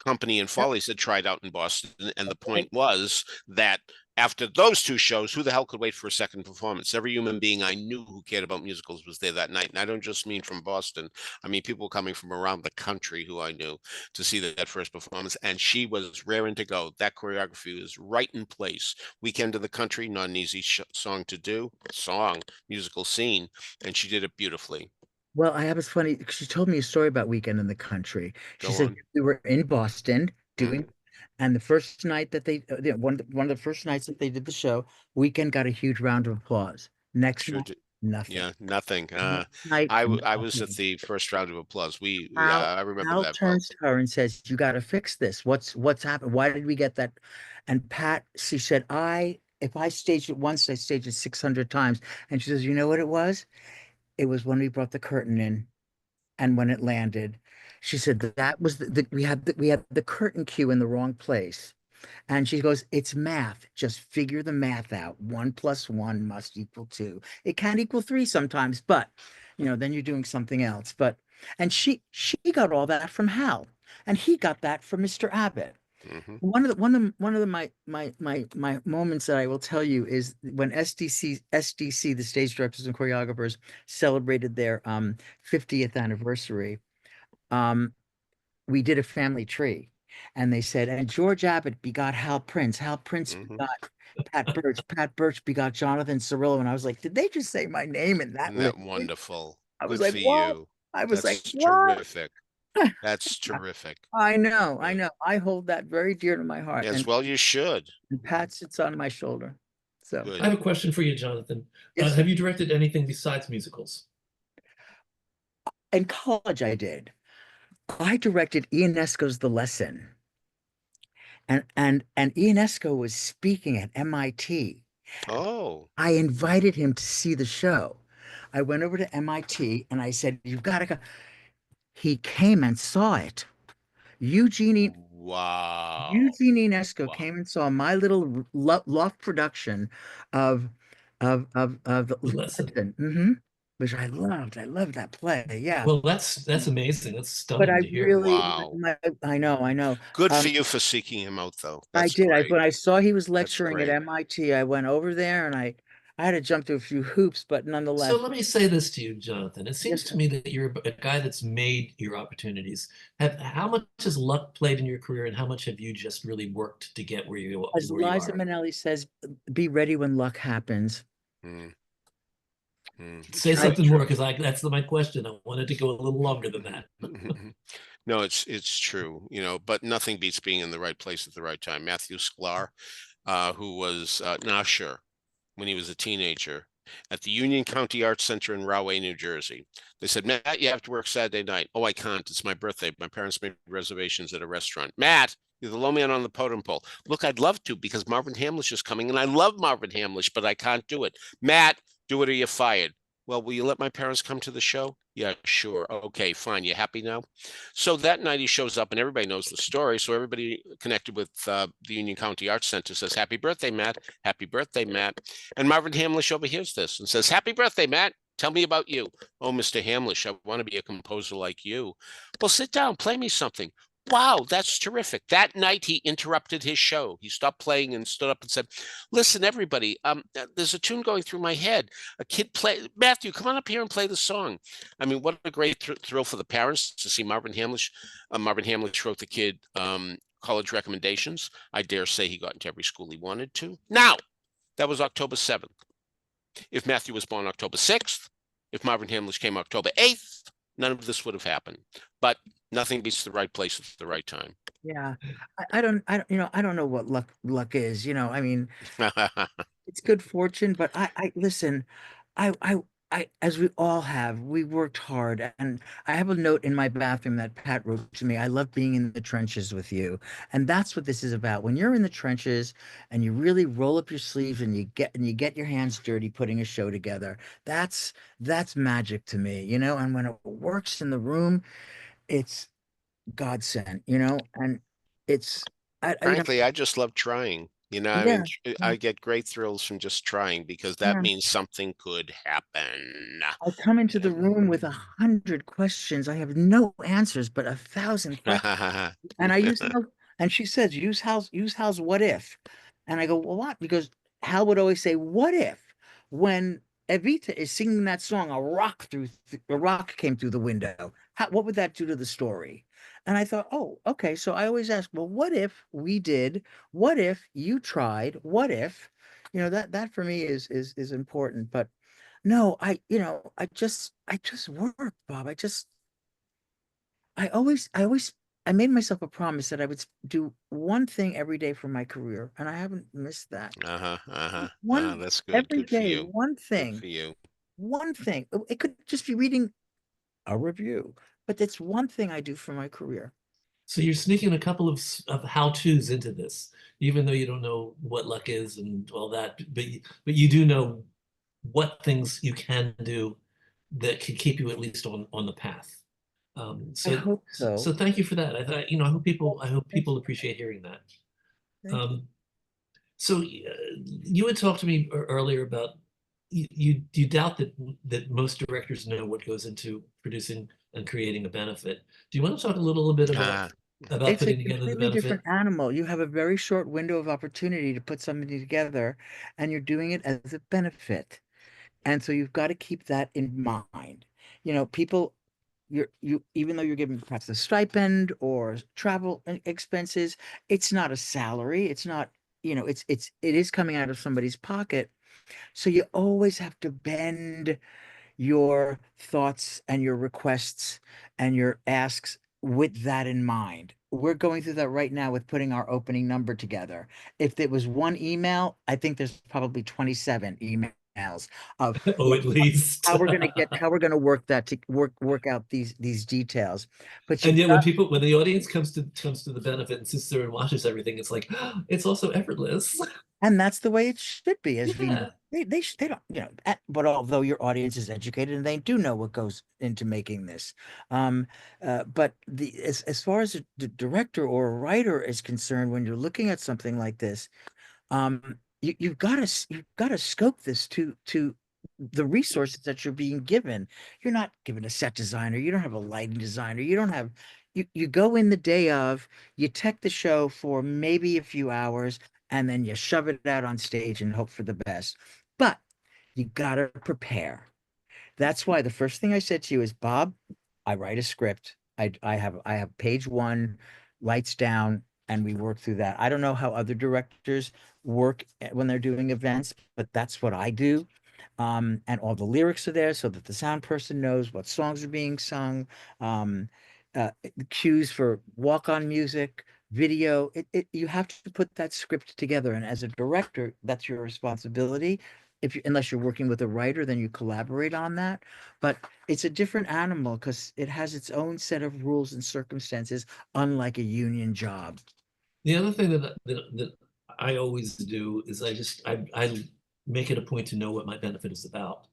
company in Follies had tried out in Boston. And the point was that after those two shows, who the hell could wait for a second performance? Every human being I knew who cared about musicals was there that night. And I don't just mean from Boston. I mean, people coming from around the country who I knew to see that first performance. And she was raring to go. That choreography was right in place. Weekend of the Country, not an easy song to do. Musical scene. And she did it beautifully. Well, I have this funny. She told me a story about Weekend in the Country. She Go said on. we were in Boston doing, Mhm. and the first night that one of the first nights that they did the show, Weekend got a huge round of applause. Next Sure night, did. nothing. Yeah, nothing. Next night, I was at nothing. the first round of applause. Al I remember Al that well. turns to her and says, "You got to fix this. What's happened? Why did we get that?" And Pat, she said, if I staged it once, I staged it 600 times." And she says, "You know what it was? It was when we brought the curtain in." And when it landed, she said that was we had the curtain cue in the wrong place. And she goes, "It's math. Just figure the math out. 1 + 1 must equal 2. It can equal 3 sometimes, but then you're doing something else." But and she got all that from Hal, and he got that from Mr. Abbott. Hmm. One of the my moments that I will tell you is when SDC, the stage directors and choreographers, celebrated their 50th anniversary. Um, we did a family tree, and they said, and George Abbott begot Hal Prince. Hal Prince Hmm. begot Pat Birch. Pat Birch begot Jonathan Cerullo. And I was like, did they just say my name in that Isn't that lineage? wonderful? I was Good like, for what? you. I was like, That's what? terrific. That's terrific. I know, I Yeah. know. I hold that very dear to my heart. As well you should. And Pat sits on my shoulder. So, I Good. have a question for you, Jonathan. yes, Have you directed anything besides musicals? in college I did. I directed Ionesco's The Lesson. And Ionesco was speaking at MIT. Oh. I invited him to see the show. I went over to MIT and I said, "You've got to go." He came and saw it. Eugene Wow. Eugene Ionesco Wow. came and saw my little loft production of The The lesson. Lesson, which I loved. I loved that play. Yeah. Well, that's amazing. That's But stunning I to hear. really, Wow. I know, I know. Good for Um, you for seeking him out, though. I That's did. great. When I saw he was That's lecturing at great. MIT, I went over there and I had to jump through a few hoops, but So nonetheless, let me say this to you, Jonathan. It yes, seems to me that you're a guy that's made your opportunities. How much has luck played in your career, and how much have you just really worked to get as where you Liza are? Minnelli says, be ready when luck happens. Mm, Say it's I really something more, true. because that's my question. I wanted to go a little longer than that. No, it's true, but nothing beats being in the right place at the right time. Matthew Sklar, who was an usher when he was a teenager at the Union County Arts Center in Rahway, New Jersey. They said, "Matt, you have to work Saturday night." "Oh, I can't. It's my birthday. My parents made reservations at a restaurant." "Matt, you're the low man on the totem pole." "Look, I'd love to because Marvin Hamlish is coming and I love Marvin Hamlish, but I can't do it." "Matt, do it or you're fired." "Well, will you let my parents come to the show?" "Yeah, sure." "Okay, fine. You happy now?" So that night he shows up and everybody knows the story. So everybody connected with the Union County Arts Center says, "Happy birthday, Matt. Happy birthday, Matt." And Marvin Hamlish overhears this and says, "Happy birthday, Matt. Tell me about you." "Oh, Mr. Hamlish, I want to be a composer like you." "Well, sit down, play me something." "Wow, that's terrific." That night he interrupted his show. He stopped playing and stood up and said, "Listen, everybody, there's a tune going through my head. A kid play Matthew, come on up here and play the song." I mean, what a great thrill for the parents to see Marvin Hamlish. Marvin Hamlish wrote the kid college recommendations. I dare say he got into every school he wanted to. Now, that was October 7th. If Matthew was born October 6th, if Marvin Hamlish came October 8th, none of this would have happened. But nothing beats the right place at the right time. Yeah. I don't know what luck is. I mean, it's good fortune, but I listen, as we all have, we worked hard. And I have a note in my bathroom that Pat wrote to me. "I love being in the trenches with you." And that's what this is about. When you're in the trenches and you really roll up your sleeves and you get your hands dirty putting a show together, that's magic to me, and when it works in the room, it's godsend, and it's Frankly, I just love trying. You know, I mean, Yeah, I get great thrills from just trying because that yeah. means something could happen. I come into the room with 100 questions. I have no answers, but 1,000 questions. And I use Hal, and she says, use Hal's what if. And I go, well, what? Because Hal would always say, what if when Evita is singing that song, a rock came through the window. What would that do to the story? And I thought, oh, okay. So I always ask, well, what if we did? What if you tried? What if? That for me is important. But no, I just work, Bob. I made myself a promise that I would do one thing every day for my career, and I haven't missed that. One That's good. every Good for day, you. Good for you. one thing. It could just be reading a review, but it's one thing I do for my career. So you're sneaking a couple of how-tos into this, even though you don't know what luck is and all that, but you do know what things you can do that can keep you at least on the path. I So hope so so. thank you for that. I thought, I hope people appreciate hearing that. Thank you. Um, so you had talked to me earlier about you doubt that most directors know what goes into producing and creating a benefit. Do you want to talk a little bit Uh, about It's a putting together the completely different benefit? animal. You have a very short window of opportunity to put something together, and you're doing it as a benefit. And so you've got to keep that in mind. People, even though you're given perhaps a stipend or travel expenses, it's not a salary. It's not, it is coming out of somebody's pocket. So you always have to bend your thoughts and your requests and your asks with that in mind. We're going through that right now with putting our opening number together. If it was one email, I think there's probably 27 emails of Oh, at least. how we're going to work that to work out these details. But And you've yet got, when the audience comes to the benefit and sits there and watches everything, it's like it's also effortless. and that's the way it should be, as we know. Yeah. They don't, but although your audience is educated and they do know what goes into making this. um but as far as the director or a writer is concerned, when you're looking at something like this, you've got to scope this to the resources that you're being given. You're not given a set designer, you don't have a lighting designer, you don't have you go in the day of, you tech the show for maybe a few hours, and then you shove it out on stage and hope for the best. But you got to prepare. That's why the first thing I said to you is, Bob, I write a script. I have page one, lights down, and we work through that. I don't know how other directors work when they're doing events, but that's what I do. And all the lyrics are there so that the sound person knows what songs are being sung, um, the cues for walk-on music, video. You have to put that script together, and as a director, that's your responsibility. Unless you're working with a writer, then you collaborate on that. But it's a different animal because it has its own set of rules and circumstances, unlike a union job. The other thing that I always do is I make it a point to know what my benefit is about.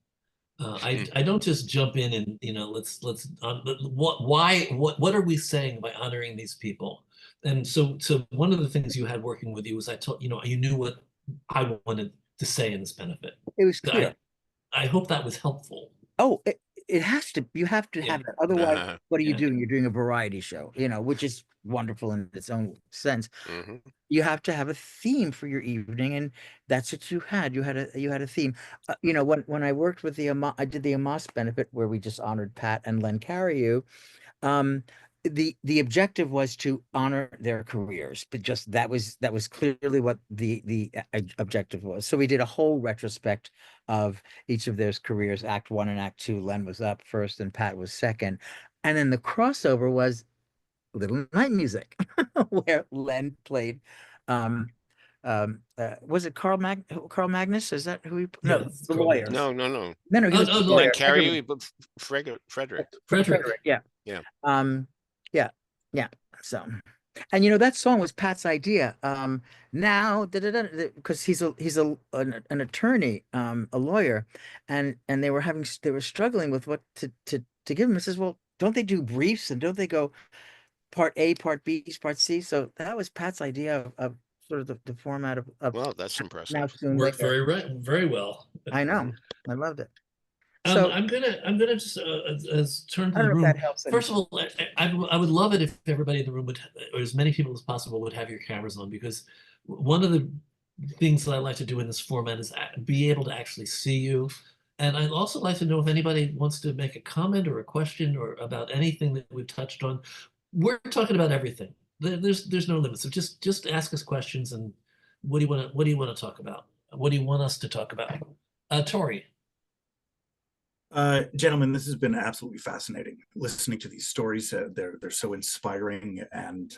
I don't just jump in and let's what are we saying by honoring these people? And so one of the things you had working with you was I told you knew what I wanted to say in this benefit. It was I clear. I hope that was helpful. Oh, it has to. You have to Yeah. have that. Otherwise, what are you Yeah. doing? You're doing a variety show, which is wonderful in its own sense. Mhm. You have to have a theme for your evening, and that's what you had. You had a theme. When I worked with I did the Amos benefit where we just honored Pat and Len Cariou. um the objective was to honor their careers, but just that was clearly what the objective was. So we did a whole retrospect of each of their careers, act one and act two. Len was up first and Pat was second, and then the crossover was Little Night Music, where Len played, was it Carl Magnus? Is that who he, no, Yes, the Carl lawyer. Magnus. No, no, no. No, he Oh, was no, the no. Len lawyer. Everyone. Cariou, but Frederick. Frederick. Yeah. Yeah. Um, yeah, yeah. So, and that song was Pat's idea. Now, because he's an attorney, a lawyer, and they were struggling with what to give him. He says, well, don't they do briefs and don't they go part A, part B, part C? So that was Pat's idea of sort of the format of Well, that's now impressive. soon Worked later. very well. I know. I loved it. So I'm gonna just turn I to don't the know if room. that helps any. First of all, I would love it if everybody in the room would, or as many people as possible, would have your cameras on, because one of the things that I like to do in this format is be able to actually see you. And I'd also like to know if anybody wants to make a comment or a question or about anything that we've touched on. We're talking about everything. There's no limit. So just ask us questions, and what do you want to talk about? What do you want us to talk about? Tori. Gentlemen, this has been absolutely fascinating. Listening to these stories, they're so inspiring, and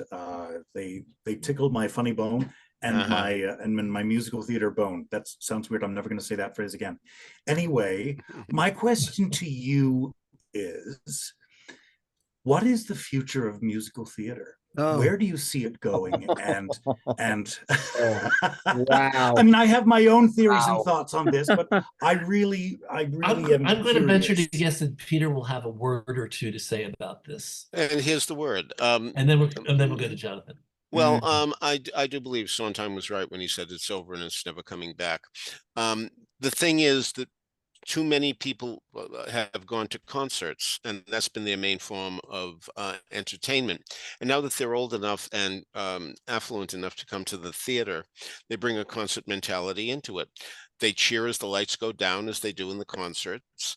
they tickled my funny bone and my musical theater bone. That sounds weird. I'm never going to say that phrase again. Anyway, my question to you is, what is the future of musical theater? Oh. Where do you see it going? And Wow. I mean, I have my own theories Wow. and thoughts on this, but I really am I'm going to venture to curious. guess that Peter will have a word or two to say about this, And here's the word. and then we'll go to Jonathan. Well, I do believe Sondheim was right when he said it's over and it's never coming back. The thing is that too many people have gone to concerts, and that's been their main form of entertainment. And now that they're old enough and affluent enough to come to the theater, they bring a concert mentality into it. They cheer as the lights go down, as they do in the concerts.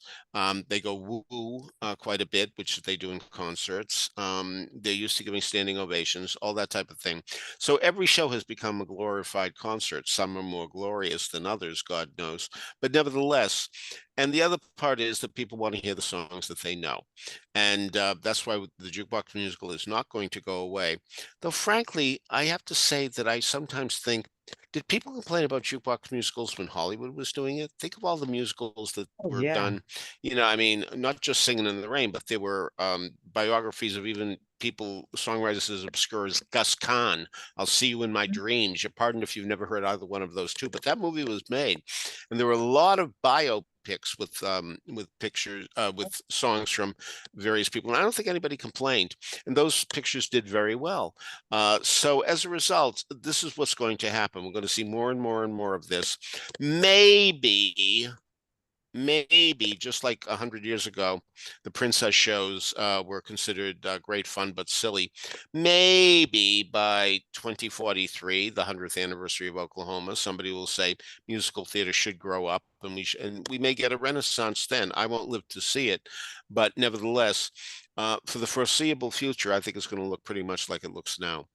They go woo-woo quite a bit, which they do in concerts. They're used to giving standing ovations, all that type of thing. So every show has become a glorified concert. Some are more glorious than others, God knows. But nevertheless, and the other part is that people want to hear the songs that they know. And that's why the jukebox musical is not going to go away. Though, frankly, I have to say that I sometimes think, did people complain about jukebox musicals when Hollywood was doing it? Think of all the musicals that were yeah. done. I mean, not just Singing in the Rain, but there were biographies of even people, songwriters as obscure as Gus Kahn. I'll See You in My Dreams. You're pardoned if you've never heard either one of those two, but that movie was made, and there were a lot of biopics with pictures with songs from various people, and I don't think anybody complained, and those pictures did very well. So as a result, this is what's going to happen. We're going to see more and more and more of this. Maybe just like 100 years ago, the princess shows were considered great fun but silly. Maybe by 2043, the 100th anniversary of Oklahoma, somebody will say musical theater should grow up, and we may get a renaissance then. I won't live to see it, but nevertheless, for the foreseeable future, I think it's going to look pretty much like it looks now.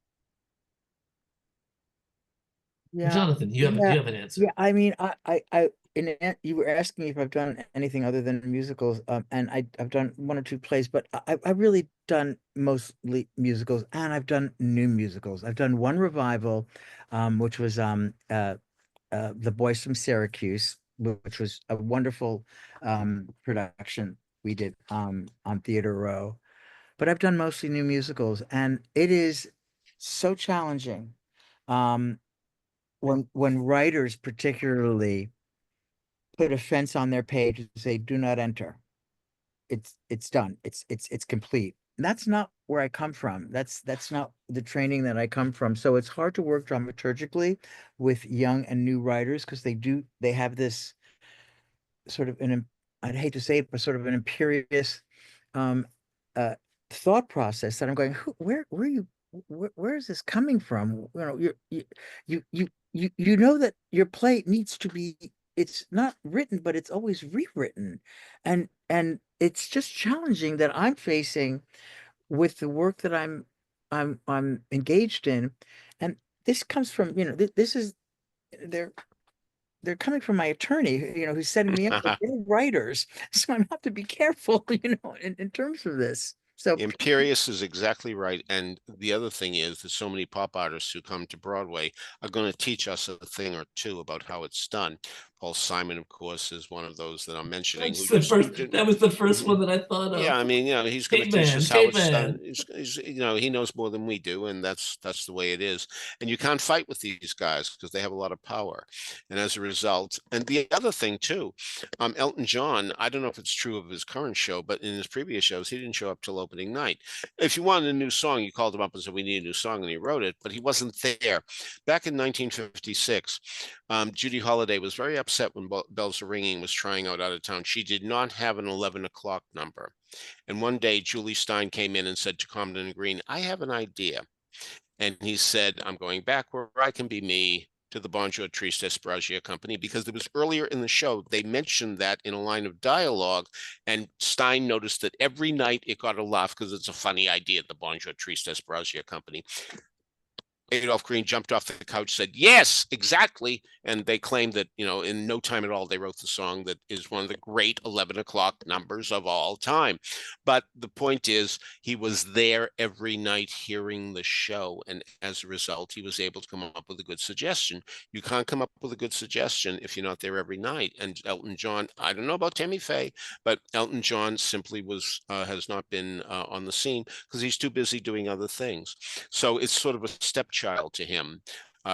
Yeah. Jonathan, you have an answer. Yeah, I mean, you were asking me if I've done anything other than musicals, and I've done one or two plays, but I've really done mostly musicals, and I've done new musicals. I've done one revival, which was The Boys from Syracuse, which was a wonderful production we did on Theatre Row. But I've done mostly new musicals, and it is so challenging. When writers particularly put a fence on their page and say, "Do not enter," it's done. It's complete. And that's not where I come from. That's not the training that I come from. So it's hard to work dramaturgically with young and new writers, because they have this sort of I'd hate to say it, but sort of an imperious um thought process that I'm going, where is this coming from? You know that your play needs to be, it's not written, but it's always rewritten. And it's just challenging that I'm facing with the work that I'm engaged in. And this comes from, this is they're coming from my attorney, who's setting me up with writers. So I have to be careful, in terms of this. So Imperious is exactly right. And the other thing is that so many pop artists who come to Broadway are going to teach us a thing or two about how it's done. Paul Simon, of course, is one of those that I'm mentioning. That's Who the just first, that was the first one that I thought of. Yeah, I mean, he's going to teach Caveman, us how it's done. caveman. He knows more than we do, and that's the way it is. And you can't fight with these guys because they have a lot of power. And as a result, and the other thing too, Elton John, I don't know if it's true of his current show, but in his previous shows, he didn't show up till opening night. If you wanted a new song, you called him up and said, "We need a new song," and he wrote it, but he wasn't there. Back in 1956, Judy Holliday was very upset when Bells Are Ringing was trying out of town. She did not have an 11 o'clock number. And one day, Julie Stein came in and said to Comden and Green, "I have an idea." And he said, "I'm going back where I can be me," to the Bonjour Triste Esprasia Company, because it was earlier in the show, they mentioned that in a line of dialogue, and Stein noticed that every night it got a laugh because it's a funny idea, the Bonjour Triste Esprasia Company. Adolph Green jumped off the couch, said, "Yes, exactly." And they claimed that, in no time at all, they wrote the song that is one of the great 11 o'clock numbers of all time. But the point is, he was there every night hearing the show. And as a result, he was able to come up with a good suggestion. You can't come up with a good suggestion if you're not there every night. And Elton John, I don't know about Tammy Faye, but Elton John simply has not been on the scene because he's too busy doing other things. So it's sort of a stepchild to him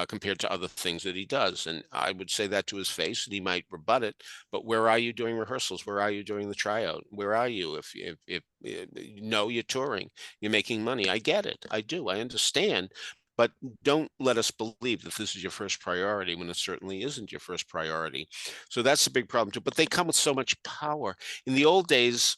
compared to other things that he does. And I would say that to his face, and he might rebut it. But where are you during rehearsals? Where are you during the tryout? Where are you if you're touring, you're making money? I get it. I do. I understand. But don't let us believe that this is your first priority when it certainly isn't your first priority. So that's a big problem too. But they come with so much power. In the old days,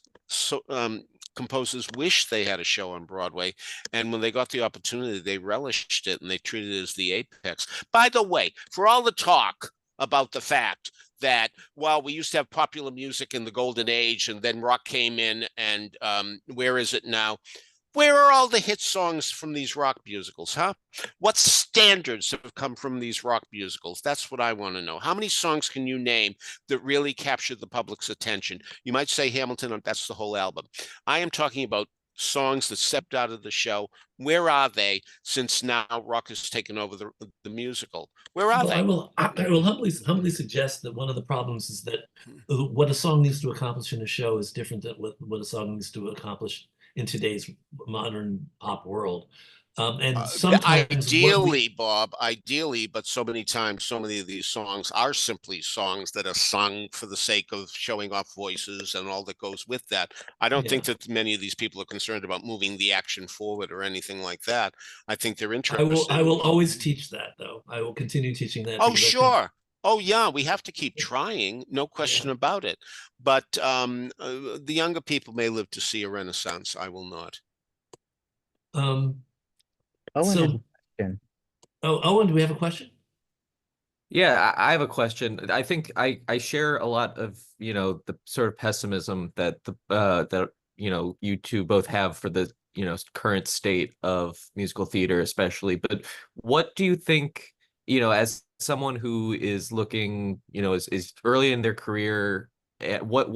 composers wish they had a show on Broadway, and when they got the opportunity, they relished it and they treated it as the apex. By the way, for all the talk about the fact that, well, we used to have popular music in the golden age, and then rock came in, and where is it now? Where are all the hit songs from these rock musicals, huh? What standards have come from these rock musicals? That's what I want to know. How many songs can you name that really captured the public's attention? You might say Hamilton, that's the whole album. I am talking about songs that stepped out of the show. Where are they since now rock has taken over the musical? Where are they? I will humbly suggest that one of the problems is that what a song needs to accomplish in a show is different than what a song needs to accomplish in today's modern pop world. And sometimes ideally, Bob, but so many times, so many of these songs are simply songs that are sung for the sake of showing off voices and all that goes with that. I don't think that many of these people are concerned about moving the action forward or anything like that. I think they're interested. I will always teach that, though. I will continue teaching that. Oh, sure. Oh, yeah, we have to keep trying, no question about it. But the younger people may live to see a renaissance. I will not. Owen, Owen, do we have a question? Yeah, I have a question. I think I share a lot of, the sort of pessimism that you two both have for the, current state of musical theater, especially. But what do you think, as someone who is looking, is early in their career, what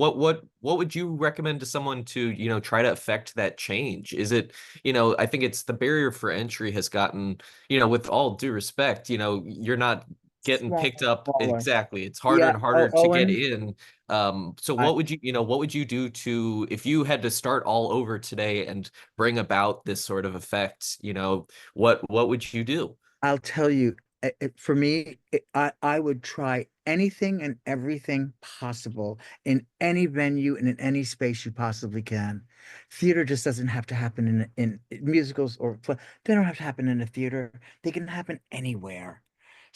would you recommend to someone to, try to affect that change? Is it, I think it's the barrier for entry has gotten, with all due respect, you're not getting picked up. Exactly. It's harder and harder to get in. So what would you do to, if you had to start all over today and bring about this sort of effect, what would you do? I'll tell you, for me, I would try anything and everything possible in any venue and in any space you possibly can. Theater just doesn't have to happen in musicals or they don't have to happen in a theater. They can happen anywhere.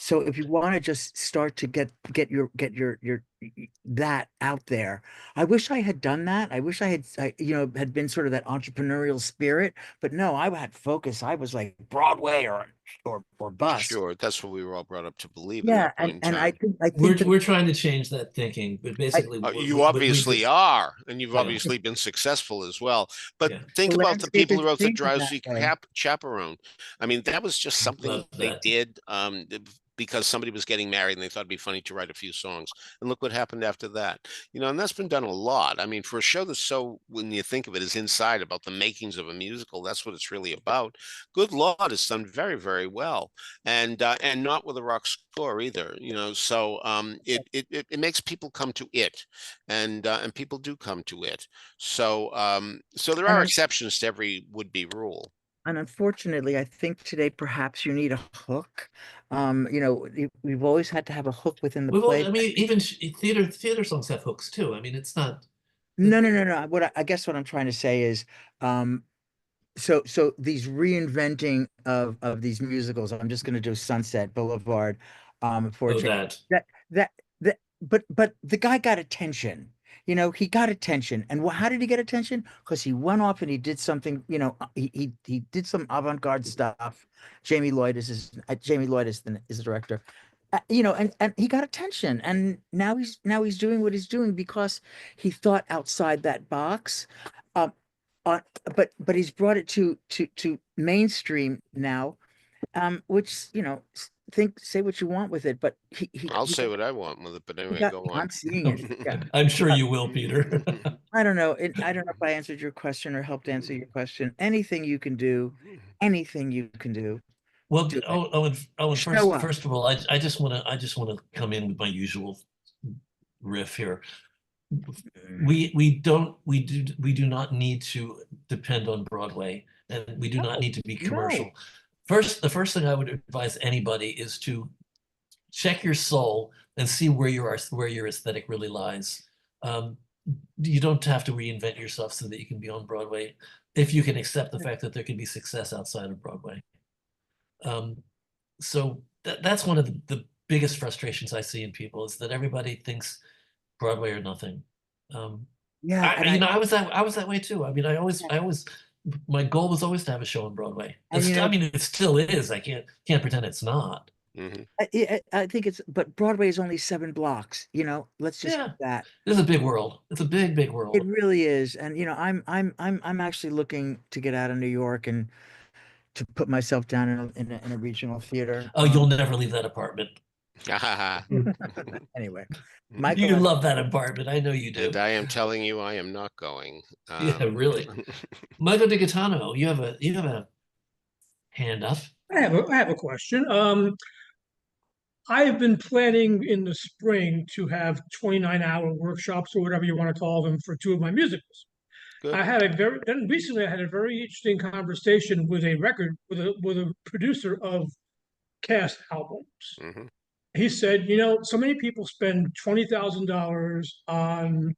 So if you want to just start to get your that out there, I wish I had done that. I wish I had been sort of that entrepreneurial spirit, but no, I had focus. I was like Broadway or bust. Sure, that's what we were all brought up to believe. Yeah, and I think we're trying to change that thinking, but basically you obviously are, and you've obviously been successful as well. But think about the people who wrote the Drowsy Chaperone. I mean, that was just something they did. because somebody was getting married and they thought it'd be funny to write a few songs. And look what happened after that. You know, and that's been done a lot. I mean, for a show that's so, when you think of it, is inside about the makings of a musical, that's what it's really about. Good Lord, it's done very, very well. And not with a rock score either, you know. So it makes people come to it, and people do come to it. So so there are exceptions to every would-be rule. And unfortunately, I think today perhaps you need a hook. You know, we've always had to have a hook within the play. I mean, even theater songs have hooks too. I mean, it's not. No. I guess what I'm trying to say is, so these reinventing of these musicals. I'm just going to do Sunset Boulevard, for a Oh, change. that. That. But the guy got attention. You know, he got attention. And how did he get attention? Because he went off and he did something, you know, he did some avant-garde stuff. Jamie Lloyd is the director. You know, and he got attention. And now he's doing what he's doing because he thought outside that box. But he's brought it to mainstream now, which, you know, say what you want with it, but I'll say what I want with it, but anyway, go on. I'm seeing it. Yeah. I'm sure you will, Peter. I don't know. I don't know if I answered your question or helped answer your question. Anything you can do, anything you can do. Well, Do it. and Show up. first of all, I just want to come in with my usual riff here. We do not need to depend on Broadway, and we do not need to be commercial. The first thing I would advise anybody is to check your soul and see where your aesthetic really lies. You don't have to reinvent yourself so that you can be on Broadway, if you can accept the fact that there can be success outside of Broadway. So that's one of the biggest frustrations I see in people, is that everybody thinks Broadway or nothing. Yeah, I was that way too. I mean, I always my goal was always to have a show on Broadway. And, you know, I mean, it still is. I can't pretend it's not. I think but Broadway is only 7 blocks, you know, let's just do that. This is a big world. It's a big world. It really is. And, you know, I'm actually looking to get out of New York and to put myself down in a regional theater. Oh, you'll never leave that apartment. Anyway, You Michael, love that apartment. I know you do. And I am telling you, I am not going. Yeah, really. Michael DiGaetano, you have a hand up. I have a question. I have been planning in the spring to have 29-hour workshops, or whatever you want to call them, for 2 of my musicals. Good. Recently I had a very interesting conversation with a producer of cast albums. Mhm. He said, you know, so many people spend $20,000 on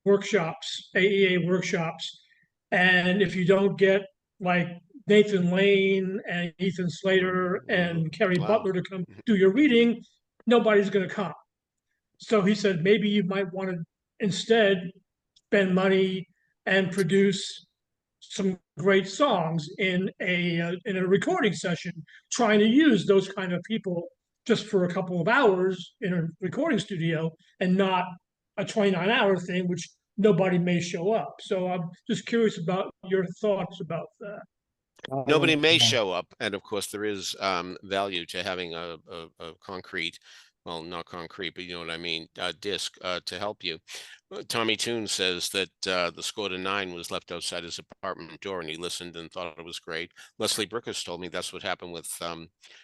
workshops, AEA workshops, and if you don't get like Nathan Lane and Ethan Slater and Kerry Wow. Butler to come do your reading, nobody's going to come. So he said, maybe you might want to instead spend money and produce some great songs in a recording session, trying to use those kind of people just for a couple of hours in a recording studio, and not a 29-hour thing, which nobody may show up. So I'm just curious about your thoughts about that. Nobody may show up, and of course there is value to having a concrete, well, not concrete, but you know what I mean, disc to help you. Tommy Toon says that the score to 9 was left outside his apartment door, and he listened and thought it was great. Leslie Brickers told me that's what happened with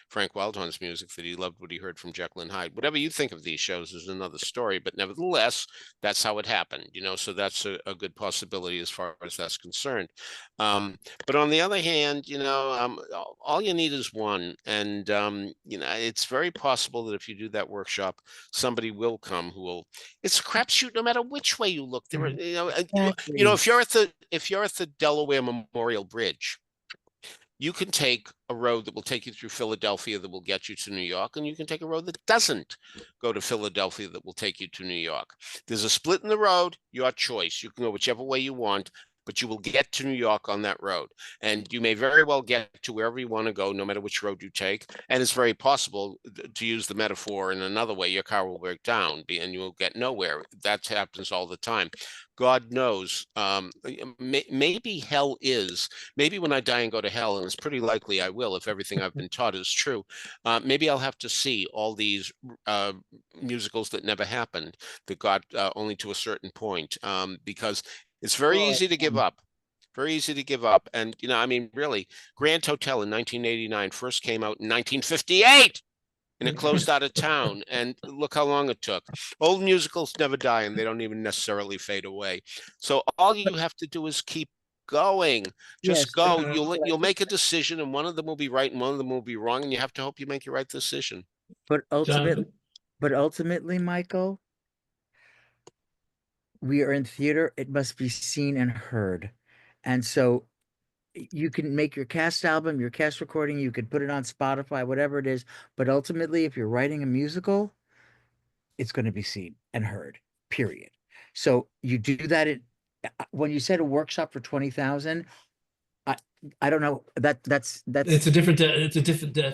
Frank Wildhorn's music, that he loved what he heard from Jekyll and Hyde. Whatever you think of these shows is another story, but nevertheless, that's how it happened, you know, so that's a good possibility as far as that's concerned. But on the other hand, you know, all you need is one. And, you know, it's very possible that if you do that workshop, somebody will come who will, it's a crapshoot no matter which way you look. There, you know, if you're at the Delaware Memorial Bridge, you can take a road that will take you through Philadelphia that will get you to New York, and you can take a road that doesn't go to Philadelphia that will take you to New York. There's a split in the road, your choice. You can go whichever way you want. but you will get to New York on that road. And you may very well get to wherever you want to go, no matter which road you take. And it's very possible, to use the metaphor in another way, your car will break down and you will get nowhere. That happens all the time. God knows, maybe hell is, maybe when I die and go to hell, and it's pretty likely I will if everything I've been taught is true, maybe I'll have to see all these musicals that never happened, that got only to a certain point, because it's very easy to give up. Very easy to give up. And, you know, I mean, really, Grand Hotel in 1989 first came out in 1958. And it closed out of town, and look how long it took. Old musicals never die, and they don't even necessarily fade away. So all you have to do is keep going. Just go. You'll make a decision, and one of them will be right, and one of them will be wrong, and you have to hope you make your right decision. But ultimately, Michael, we are in theater. It must be seen and heard, and so you can make your cast album, your cast recording, you could put it on Spotify, whatever it is. But ultimately, if you're writing a musical, it's going to be seen and heard, period. So you do that when you said a workshop for 20,000, I don't know, that's it's a different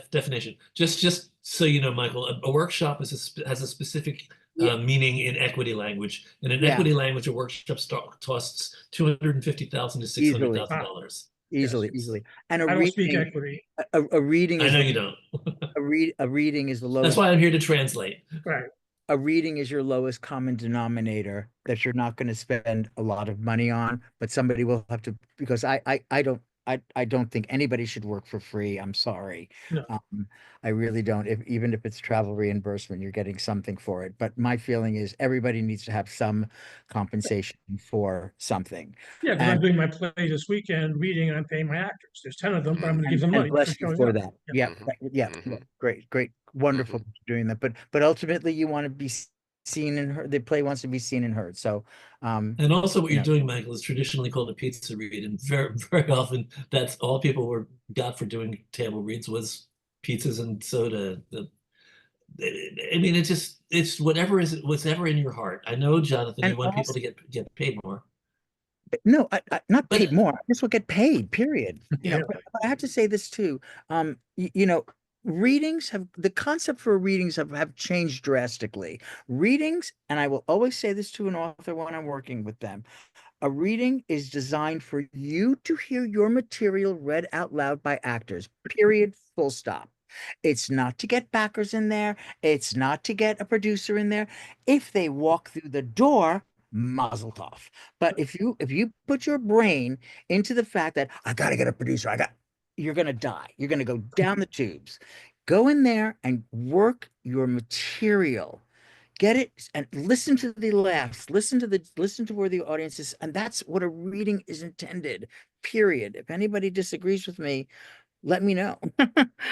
definition. Just so you know, Michael, a workshop has a specific meaning in equity language. And in equity language, a workshop costs $250,000 to $600,000. Easily. And I don't speak equity. A reading is I know you don't. a reading is the lowest. That's why I'm here to translate. Right. A reading is your lowest common denominator that you're not going to spend a lot of money on, but somebody will have to, because I don't think anybody should work for free. I'm sorry. No. I really don't. Even if it's travel reimbursement, you're getting something for it. But my feeling is everybody needs to have some compensation for something. Yeah, because I'm doing my play this weekend, reading, and I'm paying my actors. There's 10 of them, but I'm going to give them money bless you for that. Yeah. Yeah. Great, wonderful that you're doing that. But ultimately, you want to be seen and heard. The play wants to be seen and heard. So, and also what you're doing, Michael, is traditionally called a pizza read, and very often that's all people got for doing table reads was pizzas and soda. I mean, it's whatever in your heart. I know, Jonathan, you want people to get paid more. No, I not paid more. I just will get paid, period. You know, but I have to say this too. You know, the concept for readings have changed drastically. Readings, and I will always say this to an author when I'm working with them, a reading is designed for you to hear your material read out loud by actors, period, full stop. It's not to get backers in there. It's not to get a producer in there. If they walk through the door, mazel tov. But if you put your brain into the fact that I got to get a producer, you're going to die. You're going to go down the tubes. Go in there and work your material. Get it and listen to the laughs, listen to where the audience is. And that's what a reading is intended, period. If anybody disagrees with me, let me know.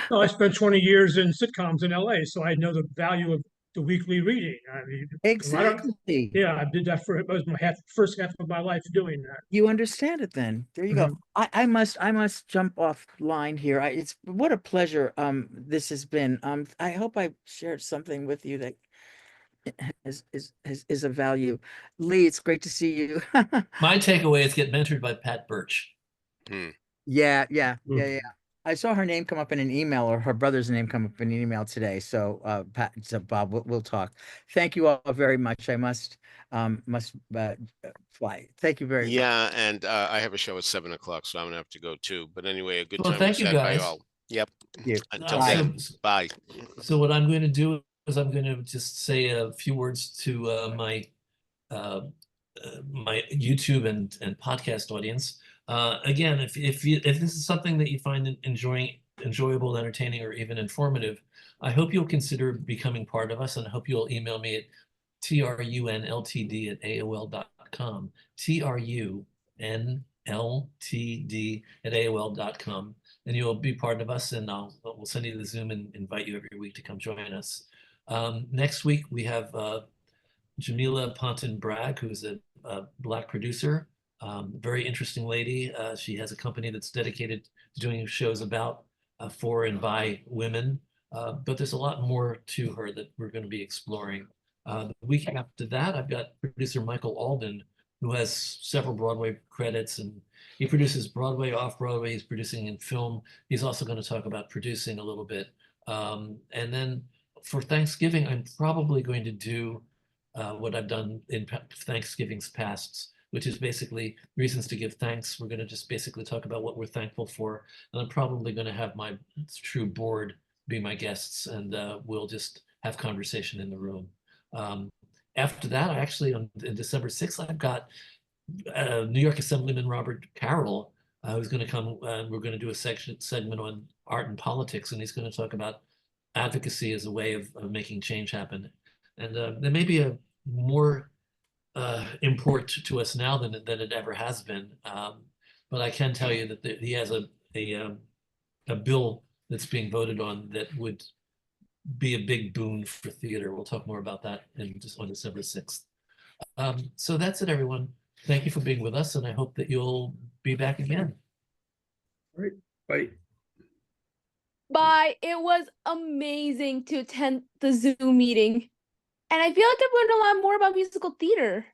Well, I spent 20 years in sitcoms in LA, so I know the value of the weekly reading. I mean, exactly. I did that it was my first half of my life doing that. You understand it then. There you go. I must jump offline here. It's what a pleasure this has been. I hope I shared something with you that is of value. Lee, it's great to see you. My takeaway is get mentored by Pat Birch. Yeah. I saw her name come up in an email, or her brother's name come up in an email today. So, Pat, so Bob, we'll talk. Thank you all very much. I must fly. Thank you very much. Yeah, and I have a show at 7 o'clock, so I'm gonna have to go too. But anyway, a good time. Thank you, guys. By all. Yep. Until then, bye. So what I'm going to do is I'm going to just say a few words to my YouTube and podcast audience. Again, if this is something that you find enjoyable, entertaining, or even informative, I hope you'll consider becoming part of us, and I hope you'll email me at trunltd@aol.com, trunltd@aol.com, and you'll be part of us, and we'll send you the Zoom and invite you every week to come join us. Next week we have Jamila Ponton-Bragg, who's a Black producer. Very interesting lady. She has a company that's dedicated to doing shows about, for and by women. But there's a lot more to her that we're going to be exploring. The week after that, I've got producer Michael Alden, who has several Broadway credits, and he produces Broadway, off-Broadway. He's producing in film. He's also going to talk about producing a little bit. And then for Thanksgiving, I'm probably going to do what I've done in Thanksgivings pasts, which is basically reasons to give thanks. We're going to just basically talk about what we're thankful for. And I'm probably going to have my TRU board be my guests, and we'll just have conversation in the room. After that, I actually, on December 6th, I've got New York Assemblyman Robert Carroll, who's going to come, and we're going to do a segment on art and politics, and he's going to talk about advocacy as a way of making change happen. And there may be a more import to us now than it ever has been. But I can tell you that he has a bill that's being voted on that would be a big boon for theater. We'll talk more about that on December 6th. So that's it, everyone. Thank you for being with us, and I hope that you'll be back again. All right, bye. Bye. It was amazing to attend the Zoom meeting. And I feel like I've learned a lot more about musical theater.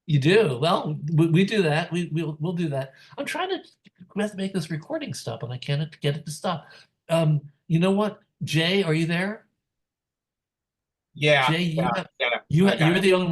You do? Well, we do that. We'll do that. I'm trying to make this recording stop, and I can't get it to stop. You know what? Jay, are you there? Yeah. Jay, yeah, you're the only one.